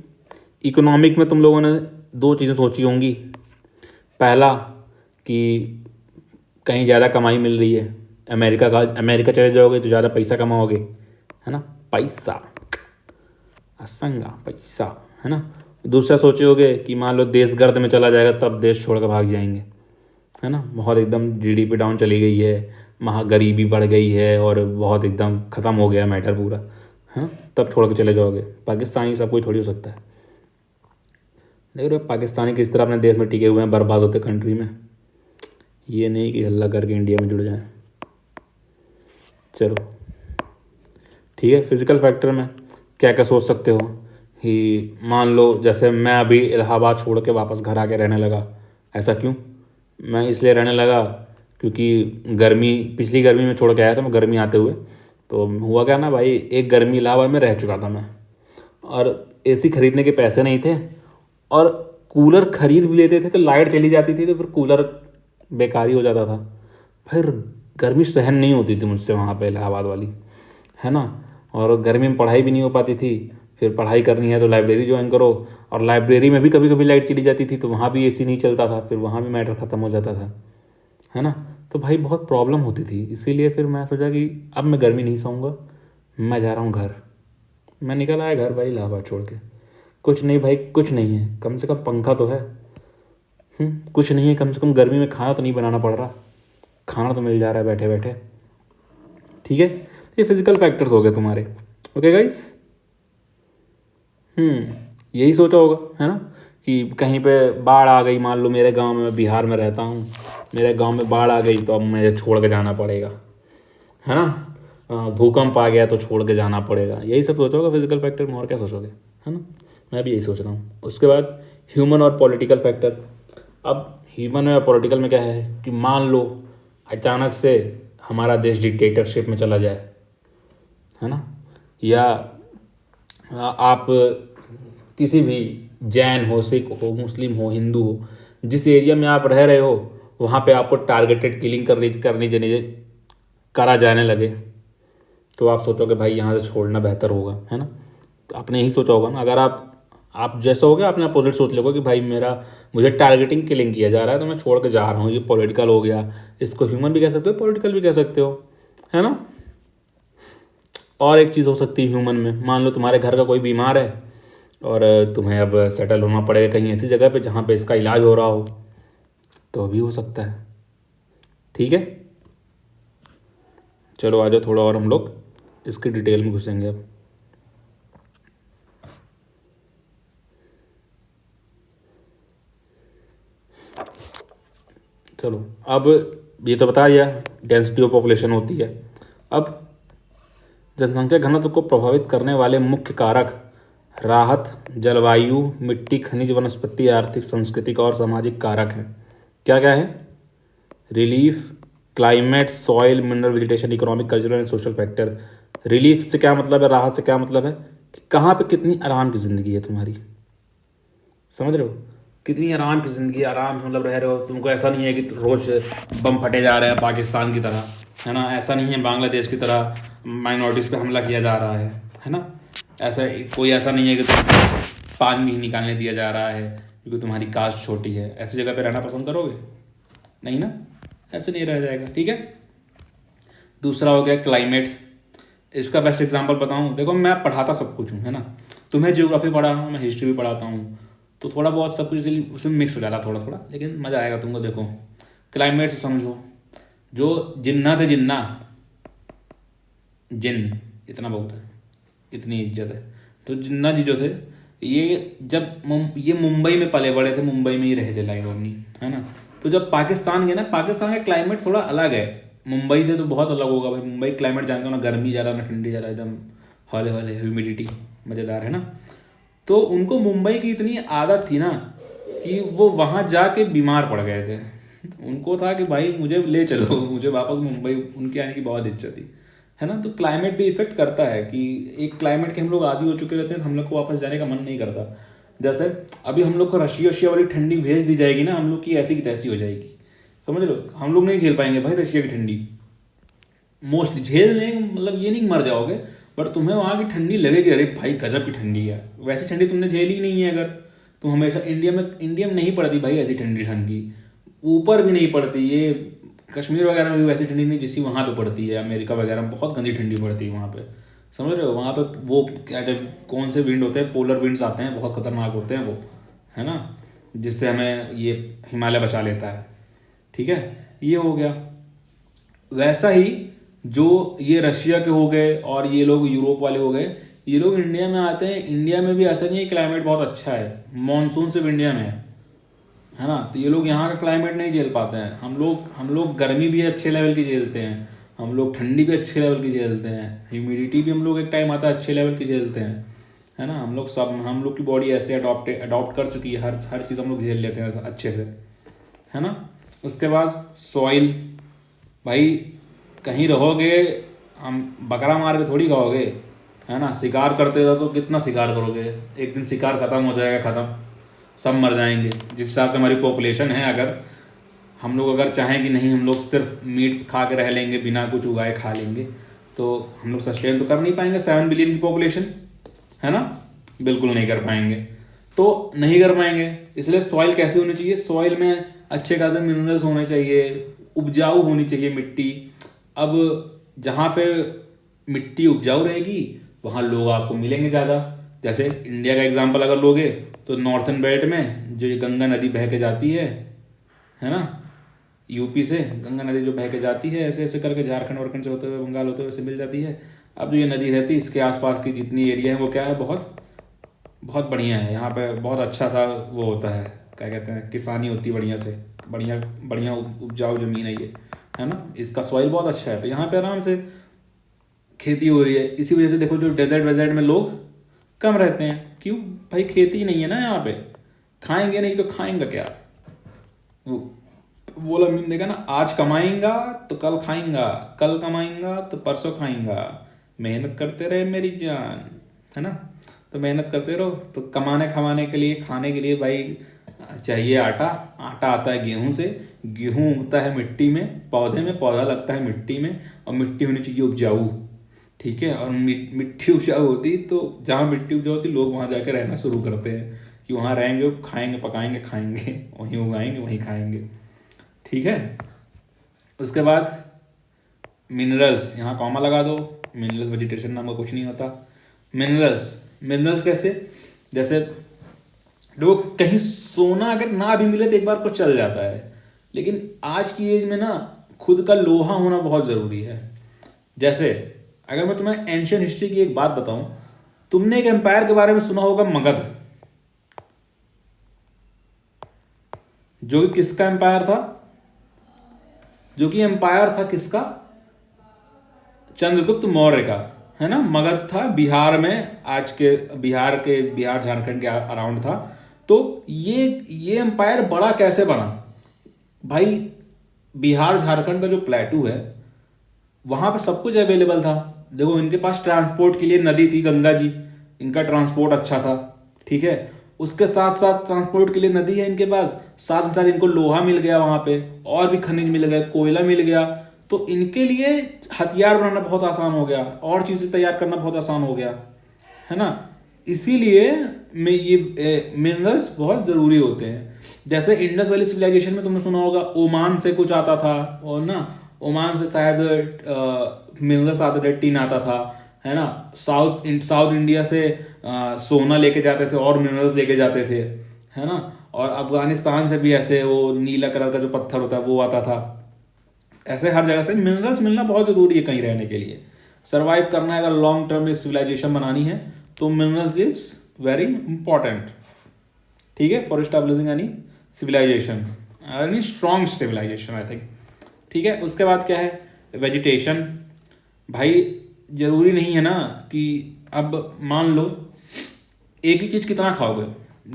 इकोनॉमिक में तुम लोगों ने दो चीज़ें सोची होंगी। पहला कि कहीं ज़्यादा कमाई मिल रही है, अमेरिका चले जाओगे तो ज़्यादा पैसा कमाओगे, है ना, पैसा असंगा पैसा, है ना। दूसरा सोचे होगे कि मान लो देश गर्द में चला जाएगा तब देश छोड़ कर भाग जाएंगे, है ना, बहुत एकदम जीडीपी डाउन चली गई है, महा गरीबी बढ़ गई है और बहुत एकदम ख़त्म हो गया मैटर पूरा, है ना, तब छोड़ के चले जाओगे। पाकिस्तानी सब कोई थोड़ी हो सकता है। देख रहे हो पाकिस्तानी किस तरह अपने देश में टिके हुए हैं, बर्बाद होते कंट्री में, ये नहीं कि हल्ला करके इंडिया में जुड़ जाए। चलो ठीक है, फिज़िकल फैक्टर में क्या क्या सोच सकते हो कि मान लो जैसे मैं अभी इलाहाबाद छोड़ के वापस घर आके रहने लगा। ऐसा क्यों, मैं इसलिए रहने लगा क्योंकि पिछली गर्मी में छोड़ के आया था मैं, गर्मी आते हुए तो हुआ क्या ना भाई, एक गर्मी इलाहाबाद में रह चुका था मैं, और एसी खरीदने के पैसे नहीं थे, और कूलर खरीद भी लेते थे तो लाइट चली जाती थी तो फिर कूलर बेकार ही हो जाता था। फिर गर्मी सहन नहीं होती थी मुझसे वहाँ पे इलाहाबाद वाली, है ना। और गर्मी में पढ़ाई भी नहीं हो पाती थी, फिर पढ़ाई करनी है तो लाइब्रेरी ज्वाइन करो, और लाइब्रेरी में भी कभी कभी लाइट चली जाती थी तो वहाँ भी एसी नहीं चलता था, फिर वहाँ भी मैटर ख़त्म हो जाता था, है ना। तो भाई बहुत प्रॉब्लम होती थी, इसीलिए फिर मैं सोचा कि अब मैं गर्मी नहीं सहूँगा, मैं जा रहा हूँ घर। मैं निकल आया घर भाई इलाहाबाद छोड़ के। कुछ नहीं भाई, कुछ नहीं है, कम से कम पंखा तो है। कुछ नहीं है, कम से कम गर्मी में खाना तो नहीं बनाना पड़ रहा, खाना तो मिल जा रहा है बैठे बैठे। ठीक है, ये फिजिकल फैक्टर्स हो गए तुम्हारे। ओके गाइस, यही सोचा होगा, है ना, कि कहीं पे बाढ़ आ गई, मान लो मेरे गांव में, मैं बिहार में रहता हूँ, मेरे गांव में बाढ़ आ गई तो अब मुझे छोड़ के जाना पड़ेगा, है ना। भूकंप आ गया तो छोड़ के जाना पड़ेगा, यही सब सोचा होगा फिजिकल फैक्टर में, और क्या सोचोगे, है ना। मैं भी यही सोच रहा हूँ। उसके बाद ह्यूमन और पॉलिटिकल फैक्टर। अब ह्यूमन और पॉलिटिकल में क्या है कि मान लो अचानक से हमारा देश डिक्टेटरशिप में चला जाए, है ना, या आप किसी भी जैन हो, सिख हो, मुस्लिम हो, हिंदू हो, जिस एरिया में आप रह रहे हो वहाँ पे आपको टारगेटेड किलिंग करा जाने लगे, तो आप सोचोगे भाई यहाँ से छोड़ना बेहतर होगा, है ना। तो आपने यही सोचा होगा ना। अगर आप आप जैसा हो गया आपने अपोजिट सोच लोगे कि भाई मुझे टारगेटिंग किलिंग किया जा रहा है तो मैं छोड़ के जा रहा हूँ, ये पॉलिटिकल हो गया। इसको ह्यूमन भी कह सकते हो, पॉलिटिकल भी कह सकते हो, है ना। और एक चीज़ हो सकती है ह्यूमन में, मान लो तुम्हारे घर का कोई बीमार है और तुम्हें अब सेटल होना पड़ेगा कहीं ऐसी जगह पे जहाँ पे इसका इलाज हो रहा हो, तो भी हो सकता है। ठीक है, चलो आ जाओ थोड़ा और हम लोग इसकी डिटेल में घुसेंगे अब। चलो, अब ये तो बता दिया डेंसिटी ऑफ पॉपुलेशन होती है। अब जनसंख्या घनत्व को प्रभावित करने वाले मुख्य कारक राहत, जलवायु, मिट्टी, खनिज, वनस्पति, आर्थिक, सांस्कृतिक और सामाजिक कारक हैं। क्या क्या है? Relief, climate, soil, mineral, vegetation, economic, cultural and social factor. Relief से क्या मतलब है, राहत से क्या मतलब है कि कहाँ पे कितनी आराम की ज़िंदगी है तुम्हारी, समझ रहे हो? कितनी आराम की ज़िंदगी, आराम से मतलब रह रहे हो, तुमको ऐसा नहीं है कि रोज़ बम फटे जा रहे हैं पाकिस्तान की तरह, है ना। ऐसा नहीं है बांग्लादेश की तरह माइनॉरिटीज़ पे हमला किया जा रहा है ना। ऐसा कोई ऐसा नहीं है कि पानी नहीं निकालने दिया जा रहा है क्योंकि तुम्हारी कास्ट छोटी है। ऐसी जगह पे रहना पसंद करोगे? नहीं ना, ऐसे नहीं रह जाएगा। ठीक है, दूसरा हो गया क्लाइमेट। इसका बेस्ट एग्जांपल बताऊं, देखो मैं पढ़ाता सब कुछ हूँ, है ना। तुम्हें ज्योग्राफी पढ़ा हूँ, मैं हिस्ट्री भी पढ़ाता हूँ, तो थोड़ा बहुत सब कुछ इसलिए उसमें मिक्स हो जाता है थोड़ा थोड़ा, लेकिन मज़ा आएगा तुमको। देखो क्लाइमेट से समझो, जो जिन्ना थे जिन्ना, जिन इतना बहुत है, इतनी इज्जत है, तो जिन्ना जी जो थे ये जब ये मुंबई में पले बड़े थे, मुंबई में ही रहे थे लाइव अपनी, है ना। तो जब पाकिस्तान गए ना, पाकिस्तान का क्लाइमेट थोड़ा अलग है मुंबई से, तो बहुत अलग होगा भाई। मुंबई क्लाइमेट जानते हो ना, गर्मी ज़्यादा ना ठंडी ज़्यादा, एकदम हौले हौले, ह्यूमिडिटी मज़ेदार, है ना। तो उनको मुंबई की इतनी आदत थी ना कि वो वहाँ जाके बीमार पड़ गए थे। उनको था कि भाई मुझे ले चलो, मुझे वापस मुंबई, उनके आने की बहुत इच्छा थी, है ना। तो क्लाइमेट भी इफेक्ट करता है कि एक क्लाइमेट के हम लोग आदी हो चुके रहते हैं तो हम लोग को वापस जाने का मन नहीं करता। जैसे अभी हम लोग को रशिया रशिया वाली ठंडी भेज दी जाएगी ना, हम लोग की ऐसी की तैसी हो जाएगी, समझ लो। हम लोग नहीं झेल पाएंगे भाई रशिया की ठंडी, मोस्टली झेल लें, मतलब ये नहीं मर जाओगे, बट तुम्हें वहाँ की ठंडी लगेगी, अरे भाई गजब की ठंडी है। वैसी ठंडी तुमने झेली ही नहीं है अगर तुम हमेशा इंडिया में नहीं पड़ती भाई ऐसी ठंडी, ठंड की ऊपर भी नहीं पड़ती। ये कश्मीर वगैरह में भी वैसी ठंडी नहीं जिसकी वहाँ पे पड़ती है, अमेरिका वगैरह में बहुत गंदी ठंडी पड़ती है वहाँ पे, समझ रहे हो। वहाँ पे वो क्या कौन से विंड होते हैं, पोलर विंड्स आते हैं, बहुत खतरनाक होते हैं वो, है ना, जिससे हमें ये हिमालय बचा लेता है। ठीक है, ये हो गया। वैसा ही जो ये रशिया के हो गए और ये लोग यूरोप वाले हो गए, ये लोग इंडिया में आते हैं। इंडिया में भी ऐसा नहीं है, क्लाइमेट बहुत अच्छा है, मानसून सिर्फ इंडिया में है ना। तो ये लोग यहाँ का क्लाइमेट नहीं झेल पाते हैं। हम लोग गर्मी भी अच्छे लेवल की झेलते हैं, हम लोग ठंडी भी अच्छे लेवल की झेलते हैं, ह्यूमिडिटी भी हम लोग एक टाइम आता है अच्छे लेवल की झेलते हैं, है ना। हम लोग की बॉडी ऐसे अडॉप्ट कर चुकी है, हर चीज़ हम लोग झेल लेते हैं अच्छे से, है ना। उसके बाद सॉइल, भाई कहीं रहोगे, हम बकरा मार के थोड़ी खाओगे, है ना। शिकार करते रहो तो कितना शिकार करोगे, एक दिन शिकार खत्म हो जाएगा, ख़त्म, सब मर जाएंगे। जिस हिसाब से हमारी पॉपुलेशन है, अगर हम लोग अगर चाहें कि नहीं हम लोग सिर्फ मीट खा के रह लेंगे, बिना कुछ उगाए खा लेंगे, तो हम लोग सस्टेन तो कर नहीं पाएंगे 7 बिलियन की पॉपुलेशन, है ना। बिल्कुल नहीं कर पाएंगे, तो नहीं कर पाएंगे। इसलिए सॉइल कैसी होनी चाहिए, सॉइल में अच्छे खासे मिनरल्स होने चाहिए, उपजाऊ होनी चाहिए मिट्टी। अब जहाँ पे मिट्टी उपजाऊ रहेगी वहाँ लोग आपको मिलेंगे ज़्यादा। जैसे इंडिया का एग्जांपल अगर लोगे तो नॉर्थन बेल्ट में जो ये गंगा नदी बह के जाती है ना, यूपी से गंगा नदी जो बह के जाती है ऐसे ऐसे करके झारखंड वारखंड से होते हुए बंगाल होते हुए ऐसे मिल जाती है। अब जो ये नदी रहती है इसके आसपास की जितनी एरिया है वो क्या है, बहुत बहुत बढ़िया है। यहाँ पे बहुत अच्छा सा वो होता है, क्या कहते हैं, किसानी होती है बढ़िया से, बढ़िया बढ़िया उपजाऊ ज़मीन है ये, है ना। इसका सॉइल बहुत अच्छा है, तो यहाँ पे आराम से खेती हो रही है। इसी वजह से देखो जो डेजर्ट वेजर्ट में लोग कम रहते हैं, क्यों भाई, खेती ही नहीं है ना यहाँ पे। खाएंगे नहीं तो खाएंगे क्या, वो वाला मीन देखा ना, आज कमाएंगा तो कल खाएंगा, कल कमाएंगा तो परसों खाएंगा, मेहनत करते रहे मेरी जान, है ना। तो मेहनत करते रहो, तो कमाने खमाने के लिए, खाने के लिए भाई चाहिए आटा। आटा आता है गेहूं से, गेहूं उगता है मिट्टी में, पौधे में, पौधा लगता है मिट्टी में, और मिट्टी होनी चाहिए उपजाऊ। ठीक है। और मिट्टी उपजाऊ होती तो जहाँ मिट्टी उपजाऊ होती लोग वहाँ जाके रहना शुरू करते हैं कि वहाँ रहेंगे, खाएंगे, पकाएंगे, खाएंगे, वहीं उगाएंगे, वहीं खाएंगे। ठीक है। उसके बाद मिनरल्स, यहाँ कॉमा लगा दो। मिनरल्स वेजिटेशन नाम का कुछ नहीं होता। मिनरल्स, मिनरल्स कैसे, जैसे लोग कहीं सोना अगर ना भी मिले तो एक बार को चल जाता है, लेकिन आज की एज में ना खुद का लोहा होना बहुत ज़रूरी है। जैसे अगर मैं तुम्हें एंशियंट हिस्ट्री की एक बात बताऊं, तुमने एक एम्पायर के बारे में सुना होगा, मगध, जो कि किसका एम्पायर था, जो कि एम्पायर था किसका, चंद्रगुप्त मौर्य का, है ना। मगध था बिहार में, आज के बिहार झारखंड के अराउंड था। तो ये एम्पायर बड़ा कैसे बना भाई, बिहार झारखंड का जो प्लेटू है वहां पे सब कुछ अवेलेबल था। देखो इनके पास ट्रांसपोर्ट के लिए नदी थी, गंगा जी, इनका ट्रांसपोर्ट अच्छा था। ठीक है। उसके साथ साथ ट्रांसपोर्ट के लिए नदी है इनके पास, साथ में साथ इनको लोहा मिल गया वहां पे, और भी खनिज मिल गए, कोयला मिल गया। तो इनके लिए हथियार बनाना बहुत आसान हो गया, और चीजें तैयार करना बहुत आसान हो गया, है ना। इसीलिए में ये मिनरल्स बहुत ज़रूरी होते हैं। जैसे इंडस वैली सिविलाइजेशन में तुमने सुना होगा ओमान से कुछ आता था, और ना ओमान से शायद मिनरल्स आते थे, टिन आता था, है ना। साउथ इंडिया से सोना लेके जाते थे और मिनरल्स लेके जाते थे, है ना। और अफगानिस्तान से भी ऐसे वो नीला कलर का जो पत्थर होता है वो आता था। ऐसे हर जगह से मिनरल्स मिलना बहुत ज़रूरी है कहीं रहने के लिए। सर्वाइव करना है, अगर लॉन्ग टर्म एक सिविलाइजेशन बनानी है तो मिनरल्स इज वेरी इंपॉर्टेंट। ठीक है, for establishing any civilisation, any strong civilisation I think. ठीक है। उसके बाद क्या है, वेजिटेशन। भाई जरूरी नहीं है ना कि अब मान लो एक ही चीज़ कितना खाओगे,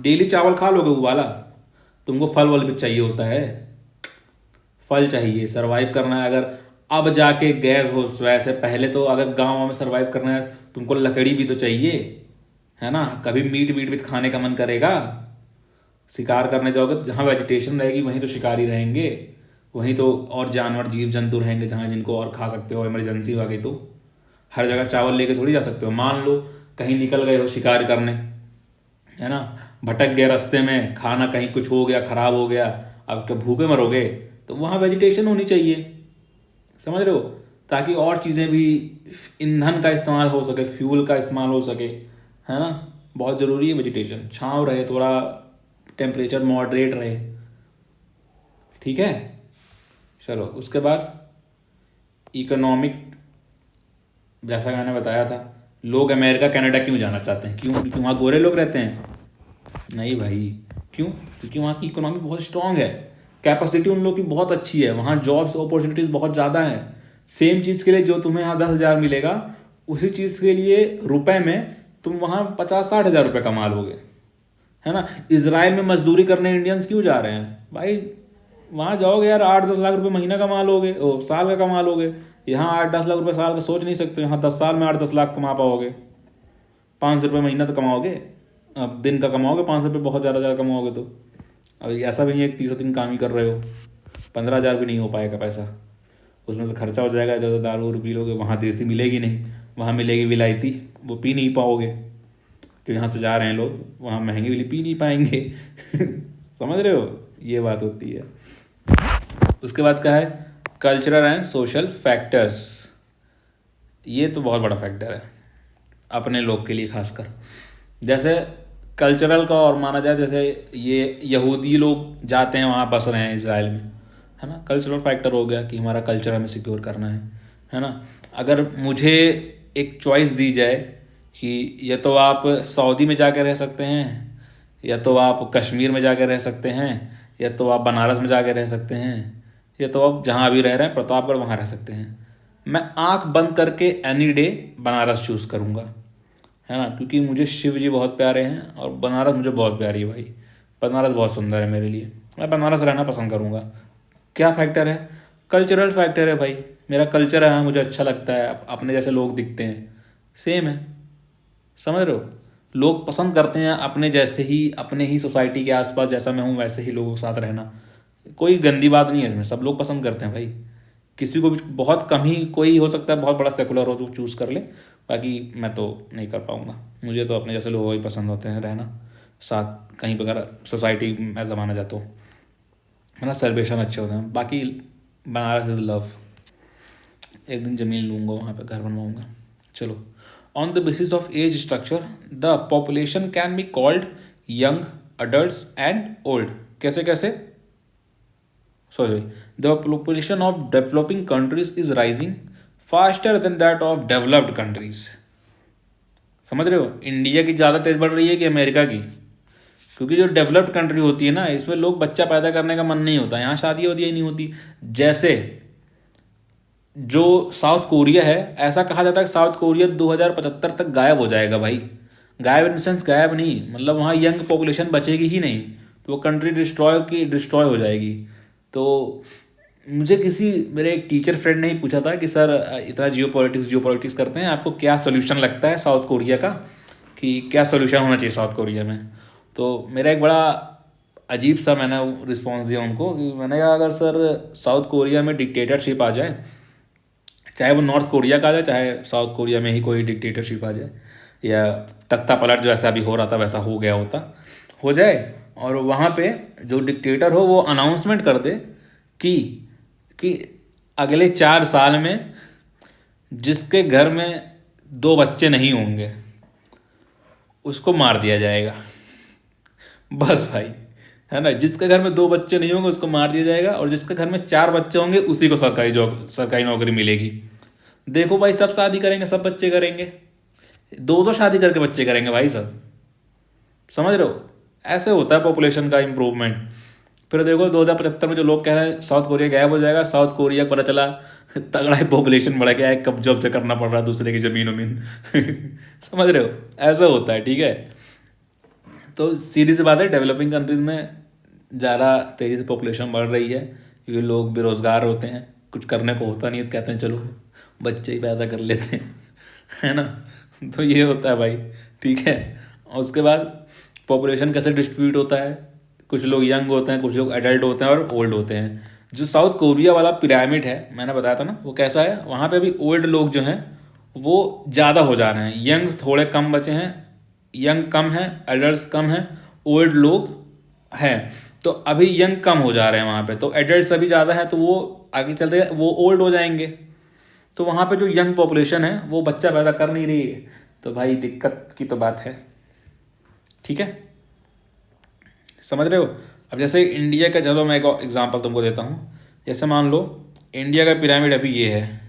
डेली चावल खा लोगे उबाला, तुमको फल वल भी चाहिए होता है, फल चाहिए, सरवाइव करना है। अगर अब जाके गैस हो, वैसे पहले तो अगर गाँव में सरवाइव करना है तुमको लकड़ी भी तो चाहिए, है ना। कभी मीट भी तो खाने का मन करेगा। शिकार करने जाओगे, जहाँ वेजिटेशन रहेगी वहीं तो शिकारी रहेंगे, वहीं तो और जानवर जीव जंतु रहेंगे जहाँ जिनको और खा सकते हो, इमरजेंसी हो गई तो। हर जगह चावल लेके थोड़ी जा सकते हो। मान लो कहीं निकल गए हो शिकार करने, है ना, भटक गए रास्ते में, खाना कहीं कुछ हो गया, खराब हो गया, अब क्या भूखे मरोगे, तो वहाँ वेजिटेशन होनी चाहिए, समझ रहे हो, ताकि और चीज़ें भी, ईंधन का इस्तेमाल हो सके, फ्यूल का इस्तेमाल हो सके, है ना। बहुत ज़रूरी है वेजिटेशन, छाँव रहे, थोड़ा टेम्परेचर मॉडरेट रहे। ठीक है। चलो उसके बाद इकोनॉमिक, जैसा मैंने बताया था, लोग अमेरिका कनाडा क्यों जाना चाहते हैं, क्यों, क्योंकि वहाँ गोरे लोग रहते हैं? नहीं भाई, क्यों? क्योंकि वहाँ की इकोनॉमी बहुत स्ट्रांग है, कैपेसिटी उन लोग की बहुत अच्छी है, वहाँ जॉब्स अपॉर्चुनिटीज़ बहुत ज़्यादा हैं। सेम चीज़ के लिए जो तुम्हें यहाँ 10,000 मिलेगा, उसी चीज़ के लिए रुपए में तुम वहाँ 50-60 हज़ार रुपये कमा लोगे, है ना। इसराइल में मजदूरी करने इंडियंस क्यों जा रहे हैं भाई? वहाँ जाओगे यार 8-10 लाख रुपए महीना कमा लोगे, ओ साल का कमा लोगे। यहाँ 8-10 लाख रुपए साल का सोच नहीं सकते, यहाँ 10 साल में 8-10 लाख कमा पाओगे। 500 रुपये महीना तो कमाओगे, अब दिन का कमाओगे 500 रुपये, बहुत ज़्यादा कमाओगे तो। अब ऐसा भी नहीं है कि 30 दिन काम ही कर रहे हो, 15,000 भी नहीं हो पाएगा पैसा, उसमें से खर्चा हो जाएगा। इधर दारू पी लोगे, वहाँ देसी मिलेगी नहीं, वहाँ मिलेगी विलायती, वो पी नहीं पाओगे। तो यहाँ से जा रहे हैं लोग, वहाँ महंगी वाली पी नहीं पाएंगे समझ रहे हो, ये बात होती है। उसके बाद क्या है, कल्चरल एंड सोशल फैक्टर्स। ये तो बहुत बड़ा फैक्टर है अपने लोग के लिए खासकर। जैसे कल्चरल का और माना जाए, जैसे ये यहूदी लोग जाते हैं वहाँ बस रहे हैं इसराइल में, है ना, कल्चरल फैक्टर हो गया कि हमारा कल्चर हमें सिक्योर करना है ना। अगर मुझे एक चॉइस दी जाए कि या तो आप सऊदी में जाकर रह सकते हैं, या तो आप कश्मीर में जाकर रह सकते हैं, या तो आप बनारस में जाकर रह सकते हैं, या तो आप जहाँ अभी रह रहे हैं प्रतापगढ़ वहाँ रह सकते हैं, मैं आंख बंद करके एनी डे बनारस चूज़ करूँगा, है ना। क्योंकि मुझे शिव जी बहुत प्यारे हैं और बनारस मुझे बहुत प्यारी है भाई। बनारस बहुत सुंदर है मेरे लिए, मैं बनारस रहना पसंद करूँगा। क्या फैक्टर है? कल्चरल फैक्टर है भाई, मेरा कल्चर है, मुझे अच्छा लगता है, अपने जैसे लोग दिखते हैं, सेम है, समझ रहे हो। लोग पसंद करते हैं अपने जैसे ही, अपने ही सोसाइटी के आसपास जैसा मैं हूँ वैसे ही लोगों के साथ रहना। कोई गंदी बात नहीं है इसमें, सब लोग पसंद करते हैं भाई। किसी को भी बहुत कम ही कोई हो सकता है बहुत बड़ा सेकुलर हो तो चूज़ कर ले, बाकी मैं तो नहीं कर पाऊँगा। मुझे तो अपने जैसे लोग ही पसंद होते हैं रहना साथ, कहीं पर अगर सोसाइटी में ज़माना जाए तो, है ना, सेलिब्रेशन अच्छे होते हैं। बाकी बनारस इज़ लव, एक दिन ज़मीन लूँगा वहाँ पे घर बनवाऊँगा। चलो, on the basis of age structure the population can be called young, adults and old. कैसे कैसे? Sorry, the population of developing countries is rising faster than that of developed countries. समझ रहे हो, इंडिया की ज़्यादा तेज बढ़ रही है कि अमेरिका की? क्योंकि जो डेवलप्ड कंट्री होती है ना, इसमें लोग बच्चा पैदा करने का मन नहीं होता, यहाँ शादी होती ही नहीं होती। जैसे जो साउथ कोरिया है, ऐसा कहा जाता है कि साउथ कोरिया 2075 तक गायब हो जाएगा भाई। गायब इन सेंस गायब नहीं, मतलब वहाँ यंग पॉपुलेशन बचेगी ही नहीं, तो वो कंट्री डिस्ट्रॉय हो जाएगी। तो मुझे मेरे एक टीचर फ्रेंड ने ही पूछा था कि सर इतना जियो पॉलिटिक्स करते हैं, आपको क्या सोल्यूशन लगता है साउथ कोरिया का, कि क्या सोल्यूशन होना चाहिए साउथ कोरिया में? तो मेरा एक बड़ा अजीब सा मैंने रिस्पॉन्स दिया उनको कि मैंने कहा अगर सर साउथ कोरिया में डिक्टेटरशिप आ जाए, चाहे वो नॉर्थ कोरिया का आ जाए चाहे साउथ कोरिया में ही कोई डिक्टेटरशिप आ जाए, या तख्ता पलट जो ऐसा अभी हो रहा था वैसा हो जाए, और वहाँ पे जो डिक्टेटर हो वो अनाउंसमेंट कर दे कि अगले 4 साल में जिसके घर में 2 बच्चे नहीं होंगे उसको मार दिया जाएगा। बस भाई, है ना, जिसके घर में 2 बच्चे नहीं होंगे उसको मार दिया जाएगा, और जिसके घर में 4 बच्चे होंगे उसी को सरकारी नौकरी मिलेगी। देखो भाई, सब शादी करेंगे, सब बच्चे करेंगे, 2 शादी करके बच्चे करेंगे भाई सब। समझ रहे हो, ऐसे होता है पॉपुलेशन का इम्प्रूवमेंट। फिर देखो 2075 में जो लोग कह रहे हैं साउथ कोरिया गायब हो जाएगा, साउथ कोरिया पता चला तगड़ा है, पॉपुलेशन बढ़ गया है, कब्जा करना पड़ रहा है दूसरे की ज़मीन वमीन। समझ रहे हो, ऐसा होता है, ठीक है। तो सीधी सी बात है, डेवलपिंग कंट्रीज़ में ज़्यादा तेज़ी से पॉपुलेशन बढ़ रही है क्योंकि लोग बेरोज़गार होते हैं, कुछ करने को होता नहीं है, कहते हैं चलो बच्चे ही पैदा कर लेते हैं, है ना। तो ये होता है भाई, ठीक है। और उसके बाद पॉपुलेशन कैसे डिस्ट्रीब्यूट होता है, कुछ लोग यंग होते हैं, कुछ लोग एडल्ट होते हैं और ओल्ड होते हैं। जो साउथ कोरिया वाला पिरामिड है, मैंने बताया था ना, वो कैसा है, वहाँ पे भी ओल्ड लोग जो हैं वो ज़्यादा हो जा रहे हैं, यंग थोड़े कम बचे हैं, यंग कम है, एडल्ट्स कम हैं, ओल्ड लोग हैं। तो अभी यंग कम हो जा रहे हैं वहाँ पे, तो एडल्ट्स अभी ज़्यादा है, तो वो आगे चलते वो ओल्ड हो जाएंगे। तो वहाँ पे जो यंग पॉपुलेशन है वो बच्चा पैदा कर नहीं रही है, तो भाई दिक्कत की तो बात है, ठीक है। समझ रहे हो। अब जैसे इंडिया का, चलो मैं एक एग्जांपल तुमको देता हूँ। जैसे मान लो इंडिया का पिरामिड अभी ये है,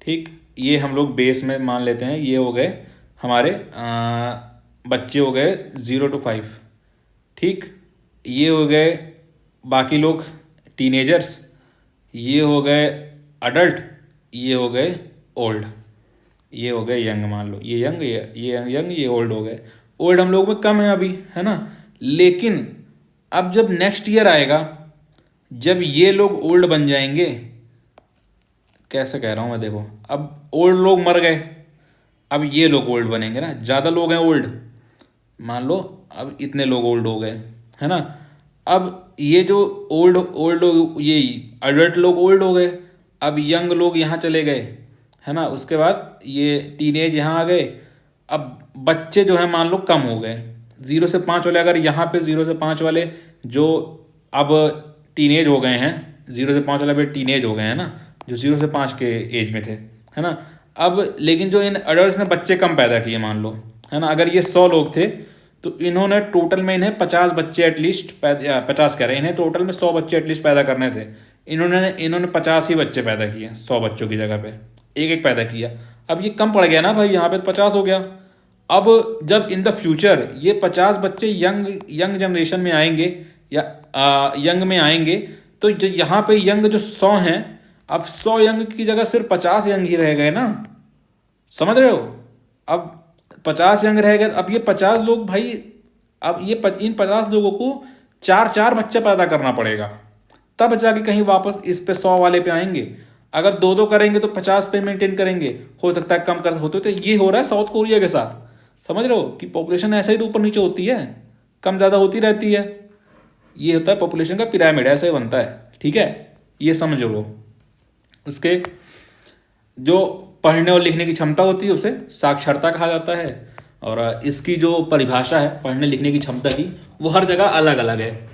ठीक, ये हम लोग बेस में मान लेते हैं, ये हो गए हमारे बच्चे हो गए 0 to 5, ठीक, ये हो गए बाकी लोग टीनेजर्स, ये हो गए अडल्ट, ये हो गए ओल्ड, ये हो गए यंग। मान लो ये यंग, ये यंग, ये ओल्ड हो गए। ओल्ड हम लोग में कम है अभी, है ना। लेकिन अब जब नेक्स्ट ईयर आएगा, जब ये लोग ओल्ड बन जाएंगे, कैसे कह रहा हूँ मैं, देखो अब ओल्ड लोग मर गए, अब ये लोग ओल्ड बनेंगे ना, ज़्यादा लोग हैं ओल्ड, मान लो अब इतने लोग ओल्ड हो गए, है ना। अब ये जो ओल्ड ये अडल्ट लोग ओल्ड हो गए, अब यंग लोग यहाँ चले गए, है ना। उसके बाद ये टीनेज यहाँ आ गए, अब बच्चे जो हैं मान लो कम हो गए, 0 से 5 वाले, अगर यहाँ पे 0 से 5 वाले जो अब टीनेज हो गए हैं, 0 से 5 वाले अभी टीनेज हो गए हैं ना, जो 0 से 5 के एज में थे, है ना। अब लेकिन जो इन अडल्ट ने बच्चे कम पैदा किए मान लो, है ना, अगर ये 100 लोग थे तो इन्होंने टोटल में इन्हें 50 बच्चे एटलीस्ट 50 कह रहे हैं, इन्हें टोटल में 100 बच्चे एटलीस्ट पैदा करने थे, इन्होंने 50 ही बच्चे पैदा किए 100 बच्चों की जगह पे, एक पैदा किया। अब ये कम पड़ गया ना भाई, यहाँ पे 50 हो गया। अब जब इन द फ्यूचर ये 50 बच्चे यंग जनरेशन में आएंगे या यंग में आएंगे, तो जो यहाँ पे यंग जो 100 हैं, अब 100 यंग की जगह सिर्फ 50 यंग ही रह गए ना, समझ रहे हो। अब 50 यंग रह गए, अब ये 50 लोग भाई, अब ये इन 50 लोगों को 4 बच्चा पैदा करना पड़ेगा, तब जाके कहीं वापस इस पे 100 वाले पे आएंगे। अगर 2 करेंगे तो 50 पे मेंटेन करेंगे, हो सकता है कम कर होते। तो ये हो रहा है साउथ कोरिया के साथ, समझ रहे हो कि पॉपुलेशन ऐसे ही तो ऊपर नीचे होती है, कम ज़्यादा होती रहती है। ये होता है पॉपुलेशन का पिरामिड, ऐसे ही बनता है, ठीक है, ये समझ लो। उसके जो पढ़ने और लिखने की क्षमता होती है उसे साक्षरता कहा जाता है। और इसकी जो परिभाषा है पढ़ने लिखने की क्षमता की, वो हर जगह अलग अलग है।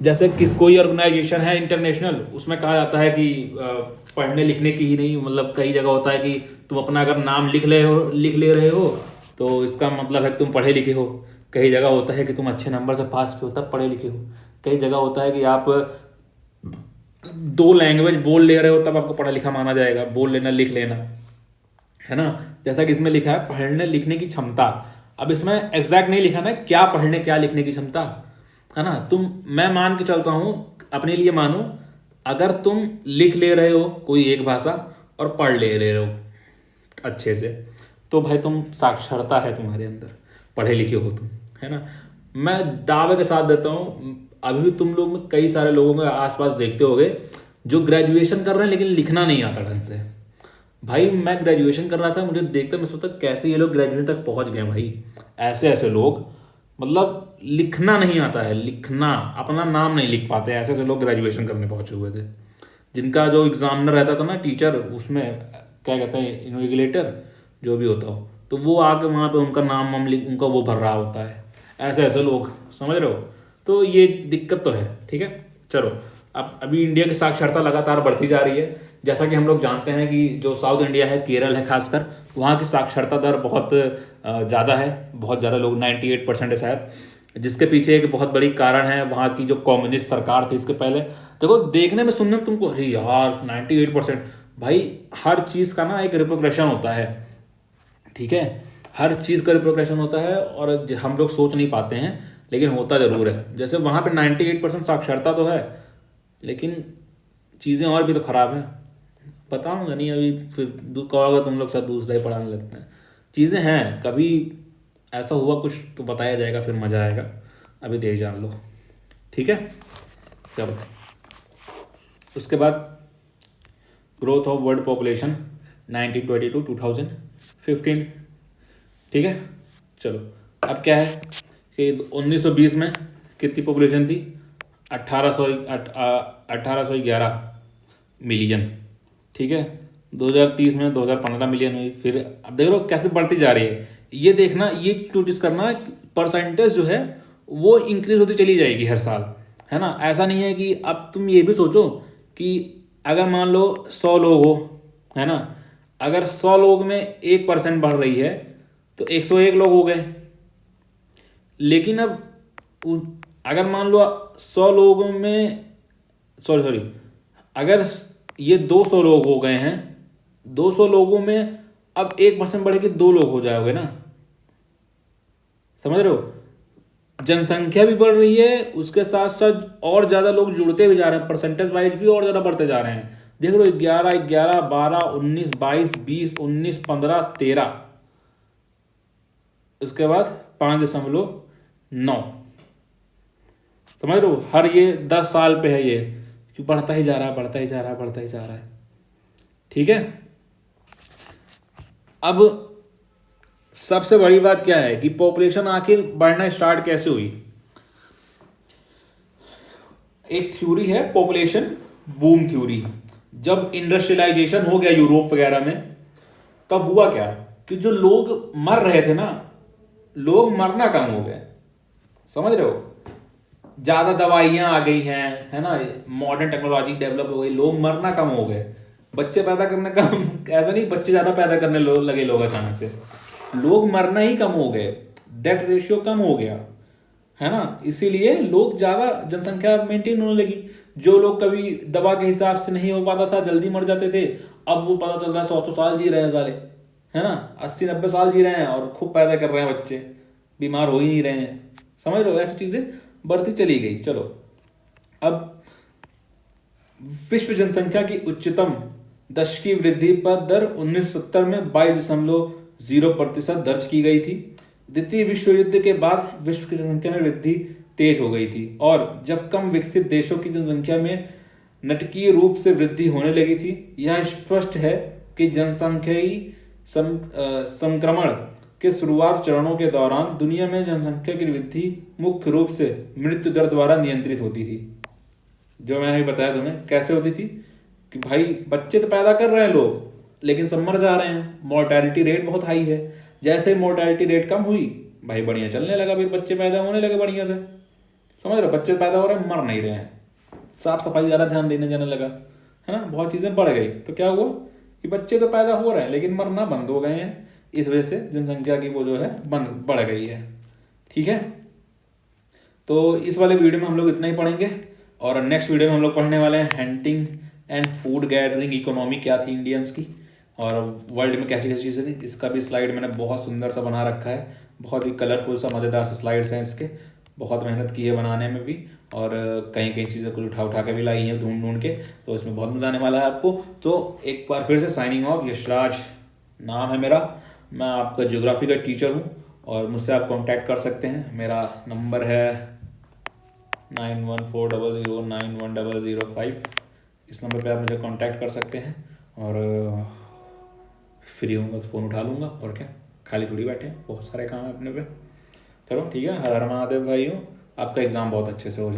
जैसे कि कोई ऑर्गेनाइजेशन है इंटरनेशनल, उसमें कहा जाता है कि पढ़ने लिखने की ही नहीं, मतलब कई जगह होता है कि तुम अपना अगर नाम लिख ले रहे हो तो इसका मतलब है कि तुम पढ़े लिखे हो। कई जगह होता है कि तुम अच्छे नंबर से पास किए हो तब पढ़े लिखे हो। कई जगह होता है कि आप 2 लैंग्वेज बोल ले रहे हो तब आपको पढ़ा लिखा माना जाएगा, बोल लेना लिख लेना, है ना। जैसा कि इसमें लिखा है पढ़ने लिखने की क्षमता। अब इसमें एग्जैक्ट नहीं लिखा ना क्या पढ़ने क्या लिखने की क्षमता, है ना। मैं मान के चलता हूँ, अपने लिए मानो, अगर तुम लिख ले रहे हो कोई एक भाषा और पढ़ ले रहे हो अच्छे से, तो भाई तुम साक्षरता है तुम्हारे अंदर, पढ़े लिखे हो तुम, है ना। मैं दावे के साथ देता हूँ, अभी भी तुम लोग में कई सारे लोगों के आसपास देखते होगे जो ग्रेजुएशन कर रहे हैं लेकिन लिखना नहीं आता ढंग से। भाई मैं ग्रेजुएशन कर रहा था, मुझे देखते मैं सोचता कैसे ये लोग ग्रेजुएशन तक पहुंच गए। भाई ऐसे ऐसे लोग, मतलब लिखना नहीं आता है, लिखना, अपना नाम नहीं लिख पाते, ऐसे ऐसे लोग ग्रेजुएशन करने पहुंचे हुए थे। जिनका जो एग्जामिनर रहता था ना, टीचर, उसमें क्या कहते हैं, इन्विजिलेटर जो भी होता हो, तो वो आके वहाँ पे उनका नाम वाम लिख, उनका वो भर रहा होता है। ऐसे ऐसे लोग, समझ रहे हो। तो ये दिक्कत तो है, ठीक है। चलो, अब अभी इंडिया की साक्षरता लगातार बढ़ती जा रही है। जैसा कि हम लोग जानते हैं कि जो साउथ इंडिया है, केरल है खासकर, वहाँ की साक्षरता दर बहुत ज़्यादा है, बहुत ज़्यादा लोग, 98% है शायद। जिसके पीछे एक बहुत बड़ी कारण है वहाँ की जो कम्युनिस्ट सरकार थी इसके पहले। देखो, देखने में सुनने में तुमको अरे यार 98%, भाई हर चीज़ का ना एक रिप्रोग्रेशन होता है, ठीक है। हर चीज़ का रिप्रोग्रेशन होता है और हम लोग सोच नहीं पाते हैं, लेकिन होता ज़रूर है। जैसे वहाँ पे 98% साक्षरता तो है, लेकिन चीज़ें और भी तो ख़राब हैं। बताऊँगा नहीं अभी, फिर कहोगे तुम लोग सब दूसरा ही पढ़ाने लगते हैं। चीज़ें हैं, कभी ऐसा हुआ कुछ तो बताया जाएगा, फिर मज़ा आएगा। अभी तो यही जान लो, ठीक है। चलो, उसके बाद growth of world population 1920 to 2015, ठीक है। चलो, अब क्या है कि 1920 में कितनी पॉपुलेशन थी, 1811 मिलियन, ठीक है। 2030 में 2015 मिलियन हुई। फिर अब देख लो कैसे बढ़ती जा रही है। ये देखना, ये नोटिस करना, परसेंटेज जो है वो इंक्रीज होती चली जाएगी हर साल, है ना। ऐसा नहीं है कि अब तुम ये भी सोचो कि अगर मान लो 100 लोग हो, है ना, अगर 100 लोग में 1% बढ़ रही है तो 101 लोग हो गए। लेकिन अब अगर मान लो 100 लोगों में, सॉरी, अगर ये 200 लोग हो गए हैं, 200 लोगों में अब 1% बढ़ के 2 लोग हो जाओगे ना, समझ रहे हो। जनसंख्या भी बढ़ रही है, उसके साथ साथ और ज़्यादा लोग जुड़ते भी जा रहे हैं, परसेंटेज वाइज भी और ज़्यादा बढ़ते जा रहे हैं। देख लो, 11, 11, 12, 19, 22, 20, 19, 15, 13, उसके बाद 5.9, समझ लो। हर ये 10 साल पे है, ये क्यों बढ़ता ही जा रहा है, बढ़ता ही जा रहा है, बढ़ता ही जा रहा है, ठीक है। अब सबसे बड़ी बात क्या है कि पॉपुलेशन आखिर बढ़ना स्टार्ट कैसे हुई। एक थ्योरी है पॉपुलेशन बूम थ्योरी। जब इंडस्ट्रियलाइजेशन हो गया यूरोप वगैरह में, तब हुआ क्या कि जो लोग मर रहे थे ना, लोग मरना कम हो गए, समझ रहे हो। ज्यादा दवाइयां आ गई हैं, है ना, मॉडर्न टेक्नोलॉजी डेवलप हो गई, लोग मरना कम हो गए, बच्चे पैदा करने कम, ऐसा नहीं बच्चे ज्यादा पैदा करने लगे लोग अचानक से, लोग मरना ही कम हो गए, डेथ रेशियो कम हो गया, है ना। इसीलिए लोग ज्यादा, जनसंख्या मेंटेन होने लगी। जो लोग कभी दवा के हिसाब से नहीं हो पाता था, जल्दी मर जाते थे, अब वो पता चल रहा है 100 साल जी रहे हैं साले, है ना, 80-90 साल जी रहे हैं और खूब पैदा कर रहे हैं बच्चे, बीमार हो ही नहीं रहे हैं, समझ रहे हो। ऐसी चीजें बढ़ती चली गई। चलो, अब विश्व जनसंख्या की उच्चतम दशकीय वृद्धि पर दर 1970 में 22.0% दर्ज की गई थी। द्वितीय विश्व युद्ध के बाद विश्व की जनसंख्या में वृद्धि तेज हो गई थी और जब कम विकसित देशों की जनसंख्या में नाटकीय रूप से वृद्धि होने लगी थी। यह स्पष्ट है कि जनसंख्याई संक्रमण के शुरुआत चरणों के दौरान दुनिया में जनसंख्या की वृद्धि मुख्य रूप से मृत्यु दर द्वारा नियंत्रित होती थी। जो मैंने बताया तुम्हें कैसे होती थी कि भाई बच्चे तो पैदा कर रहे हैं लोग लेकिन सब मर जा रहे हैं, मोर्टेलिटी रेट बहुत हाई है। जैसे ही मोर्टेलिटी रेट कम हुई भाई बढ़िया चलने लगा, फिर बच्चे पैदा होने लगे बढ़िया से। समझ रहे हो, बच्चे पैदा हो रहे हैं, मर नहीं रहे हैं, साफ सफाई ज़्यादा ध्यान देने जाने लगा, है ना, बहुत चीज़ें बढ़ गई। तो क्या हुआ कि बच्चे तो पैदा हो रहे हैं लेकिन मरना बंद हो गए हैं, इस वजह से जनसंख्या की वो जो है बढ़ गई है। ठीक है, तो इस वाले वीडियो में हम लोग इतना ही पढ़ेंगे, और नेक्स्ट वीडियो में हम लोग पढ़ने वाले हैं hunting and food gathering economy क्या थी इंडियंस की, और वर्ल्ड में कैसी कैसी चीज़ें थी। इसका भी स्लाइड मैंने बहुत सुंदर सा बना रखा है, बहुत ही कलरफुल सा मज़ेदार से स्लाइड्स हैं इसके, बहुत मेहनत की है बनाने में भी, और कहीं कहीं चीज़ें कुछ उठा उठा के भी लाई हैं ढूंढ ढूंढ के, तो इसमें बहुत मज़ा आने वाला है आपको। तो एक बार फिर से साइनिंग ऑफ, यशराज नाम है मेरा, मैं आपका ज्योग्राफी का टीचर हूँ, और मुझसे आप कांटेक्ट कर सकते हैं। मेरा नंबर है 9140091005। इस नंबर पे आप मुझे कांटेक्ट कर सकते हैं, और फ्री होऊंगा तो फ़ोन उठा लूँगा, और क्या, खाली थोड़ी बैठे हैं, बहुत सारे काम है अपने पे। चलो ठीक है, हर हर महादेव भाइयों, आपका एग्ज़ाम बहुत अच्छे से हो जाए।